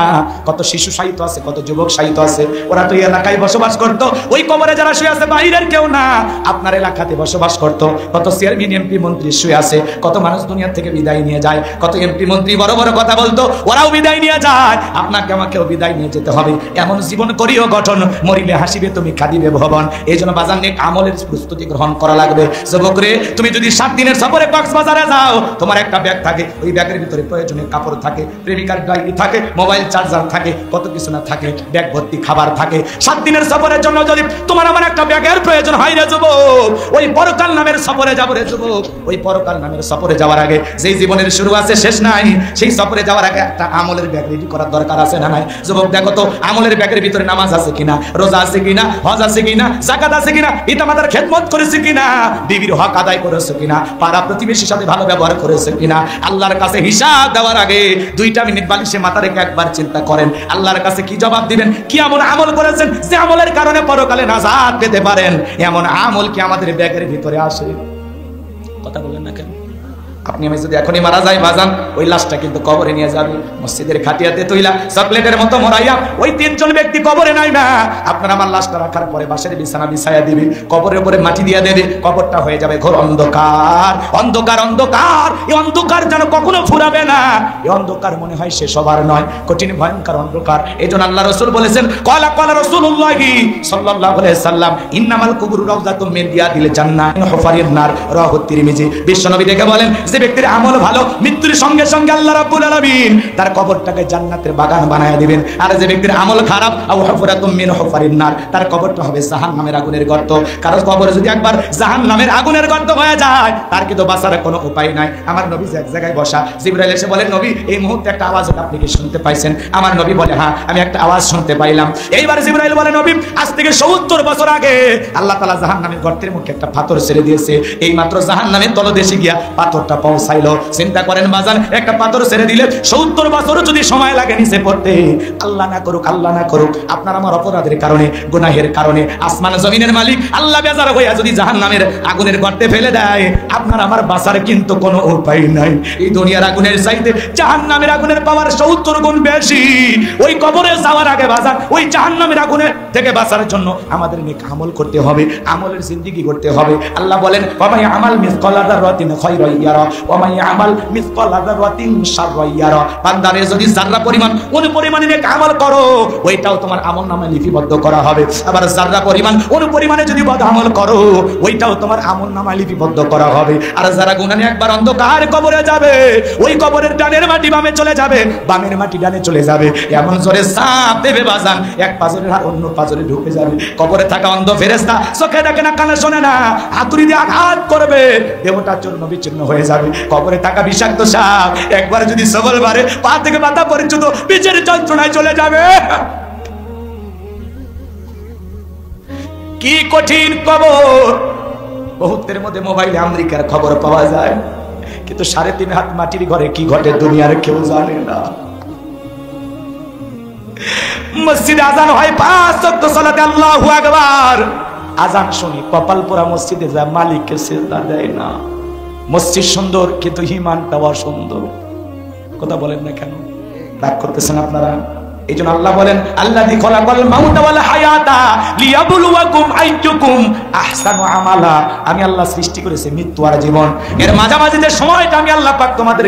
কত শিশু শায়িত আছে, কত যুবক শায়িত আছে। ওরা তো এই এলাকায় বসবাস করতো, ওই কবরে যারা শুয়ে আছে বাইরের কেউ না, আপনার এলাকাতে বসবাস করতো। কত চেয়ারম্যান এমপি মন্ত্রী শুয়ে আছে, কত মানুষ দুনিয়া থেকে বিদায় নিয়ে যায়, কত এমপি মন্ত্রী বড় বড় কথা বলতো ওরাও বিদায় নিয়ে যায়। আপনাকে আমাকেও বিদায় নিয়ে যেতে হবে। এমন জীবন করিও গঠন, মরিলে হাসিবে তুমি কাঁদিবে ভবন। এই জন্য বাজার নেক আমলের প্রস্তুতি গ্রহণ করা লাগবে। যুবক রে তুমি যদি 7 দিনের সফরে কক্সবাজারে যাও, তোমার একটা ব্যাগ থাকে, ওই ব্যাগের ভিতরে প্রয়োজনীয় কাপড় থাকে, প্রেমিকার ডায়েরি থাকে, মোবাইল চার্জার থাকে, কত কিছু না থাকে, ব্যাগ ভর্তি খাবার থাকে। 7 দিনের সফরের জন্য যদি তোমার আমার একটা ব্যাগের প্রয়োজন হয় রে যুবক, ওই পরকাল নামের সফরে যাব রে যুবক। ওই পরকাল নামের সফরে যাওয়ার আগে যেই জীবনের শুরু আছে শেষ নাই, সেই সফরে যাওয়ার আগে একটা আমলের ব্যাগ রেডি করার দরকার আছে না নাই? যুবক দেখো তো আমলের ব্যাগের ভিতরে নামাজ আছে কিনা, রোজা আছে কিনা, হজ আছে কিনা, যাকাত আছে কিনা, পিতামাতার খেদমত করেছে কিনা, বিবির হক আদায় করেছে কিনা, পাড়া প্রতিবেশীর সাথে ভালো ব্যবহার করেছে কিনা। আল্লাহর কাছে হিসাব দেওয়ার আগে 2টা মিনিট বালিশে মাথা রেখে একবার চিন্তা করেন আল্লাহর কাছে কি জবাব দিবেন। কি এমন আমল করেছেন যে আমলের কারণে পরকালে নাজাত পেতে পারেন? এমন আমল কি আমাদের ব্যাগের ভিতরে আসে? কথা বলেন না কেন? আপনি আমি যদি এখনই মারা যাই বাজান, ওই লাশটা কিন্তু কবরে নিয়ে যাবে, মসজিদের খাটিয়াতে তৈলা চকলেটের মতো মরাইয়া ওই 3 জন ব্যক্তি কবরে নাই না। আপনার আমার লাশটা রাখার পরে বাসের বিছানা বিছায়া দিবে, কবরের উপরে মাটি দিয়ে দেবে, কবরটা হয়ে যাবে ঘোর অন্ধকার। অন্ধকার অন্ধকার, এই অন্ধকার যেন কখনো ফুরাবে না। এই অন্ধকার মনে হয় সে সবার নয়, কঠিন ভয়ঙ্কর অন্ধকার। এজন্য আল্লাহ রাসূল বলেছেন, ক্বালা রাসূলুল্লাহি সাল্লাল্লাহু আলাইহি সাল্লাম, ইন্নামাল কুবুরু রাউযাতুম মিন রিয়াদিল জান্নাহ হুফারিন নার, রাওয়াহু তিরমিজি। বিশ্বনবী দেখে বলেন, যে ব্যক্তির আমল ভালো, মৃত্যুর সঙ্গে সঙ্গে আল্লাহ রাব্বুল আলামিন তার কবরটাকে জান্নাতের বাগান বানায় দিবেন। আর যে ব্যক্তির আমল খারাপ, আও হুফরাতুম মিন হুফারিন নার, তার কবরটা হবে জাহান্নামের আগুনের গর্ত। কারণ কবরে যদি একবার জাহান্নামের আগুনের গর্ত হয়ে যায়, তার কিন্তু বাঁচার কোনো উপায় নাই। আমার নবী এক জায়গায় বসা, জিবরাইল এসে বলেন, নবী এই মুহূর্তে একটা আওয়াজ আপনি কি শুনতে পাইছেন? আমার নবী বলে, হ্যাঁ আমি একটা আওয়াজ শুনতে পাইলাম। এইবার জিবরাইল বলে, নবী আজ থেকে 70 বছর আগে আল্লাহ তাআলা জাহান্নামের গর্তের মুখে একটা পাথর ছেড়ে দিয়েছে, এই মাত্র জাহান্নামের তলদেশে গিয়া পাথরটা পৌঁছাইলো। চিন্তা করেন বাজান, একটা পাথর ছেড়ে দিলে 70 বছর যদি সময় লাগে নিচে পড়তে, আল্লাহ না করুক, আল্লাহ না করুক, আপনার আমার অপরাধের কারণে, গুনাহের কারণে আসমান জমিনের মালিক আল্লাহ বেজার হইয়া যদি জাহান্নামের আগুনের গর্তে ফেলে দেয়, আপনার আমার বাঁচার কিন্তু কোনো উপায় নাই। এই দুনিয়ার আগুনের চাইতে জাহান্নামের আগুনের পাওয়ার 70 গুণ বেশি। ওই কবরে যাওয়ার আগে বাজান, ওই জাহান্নামের আগুনের থেকে বাঁচার জন্য আমাদের নেক আমল করতে হবে, আমলের জিন্দেগি করতে হবে। আল্লাহ বলেন, ওয়ামাই আমাল মিসকালা যাররাতিন খায়রান ইয়ারা ওয়ামাই আমাল মিসকালা যাররাতিন শাররান ইয়ারা। বান্দারে যদি যাররা পরিমাণ অনুপরিমাণে নেক আমল করো, ওইটাও তোমার আমলনামায় লিপিবদ্ধ করা হবে। আবার যাররা পরিমাণ অনুপরিমাণে যদি বদ আমল করো, ওইটাও তোমার আমলনামায় লিপিবদ্ধ করা হবে। আর যারা গুনাহ নিয়ে একবার অন্ধকার কবরে যাবে, ওই কবরের ডানের মাটি বামে চলে যাবে, বামের মাটি ডানে চলে যাবে, এমন জোরে চাপ দেবে বাজান, এক পাজরের আর অন্য পাজরে ঢুকে যাবে। কবরে থাকা অন্ধ ফেরেশতা চোখে দেখে না, কানে শোনে না, হাতুড়ি দিয়ে আঘাত করবে, দেহটা চূর্ণ বিচ্ছিন্ন হয়ে যাবে। কবরে থাকা বিষাক্ত সাপ একবার যদি সবল বারে, পা থেকে মাথা পর্যন্ত পিছের যন্ত্রণায় চলে যাবে। কি কঠিন কবর! বহুতের মধ্যে মোবাইলে আমেরিকার খবর পাওয়া যায়, কিন্তু 3.5 হাত মাটির ঘরে কি ঘটে দুনিয়ার কেউ জানে না। মসজিদে আজান হয় 5 ওয়াক্ত সালাতে, আল্লাহু আকবার। আজান শুনি কপাল পোড়া মসজিদে যায়, মালিককে সিজদা দেয় না। মসজিদ সুন্দর কিন্তু ঈমানটাও সুন্দর। কথা বলেন না কেন? রাগ করতেছেন আপনারা? এই জন্য আল্লাহ বলেন, আল্লাযী খলাকাল মাউতা ওয়াল হায়াতা লিয়াবলুয়াকুম আইয়ুকুম আহসানু আমালা। আমি আল্লাহ সৃষ্টি করেছি মৃত্যু আর জীবন, এর মাঝামাঝি যে সময়টা আমি আল্লাহ পাক তোমাদের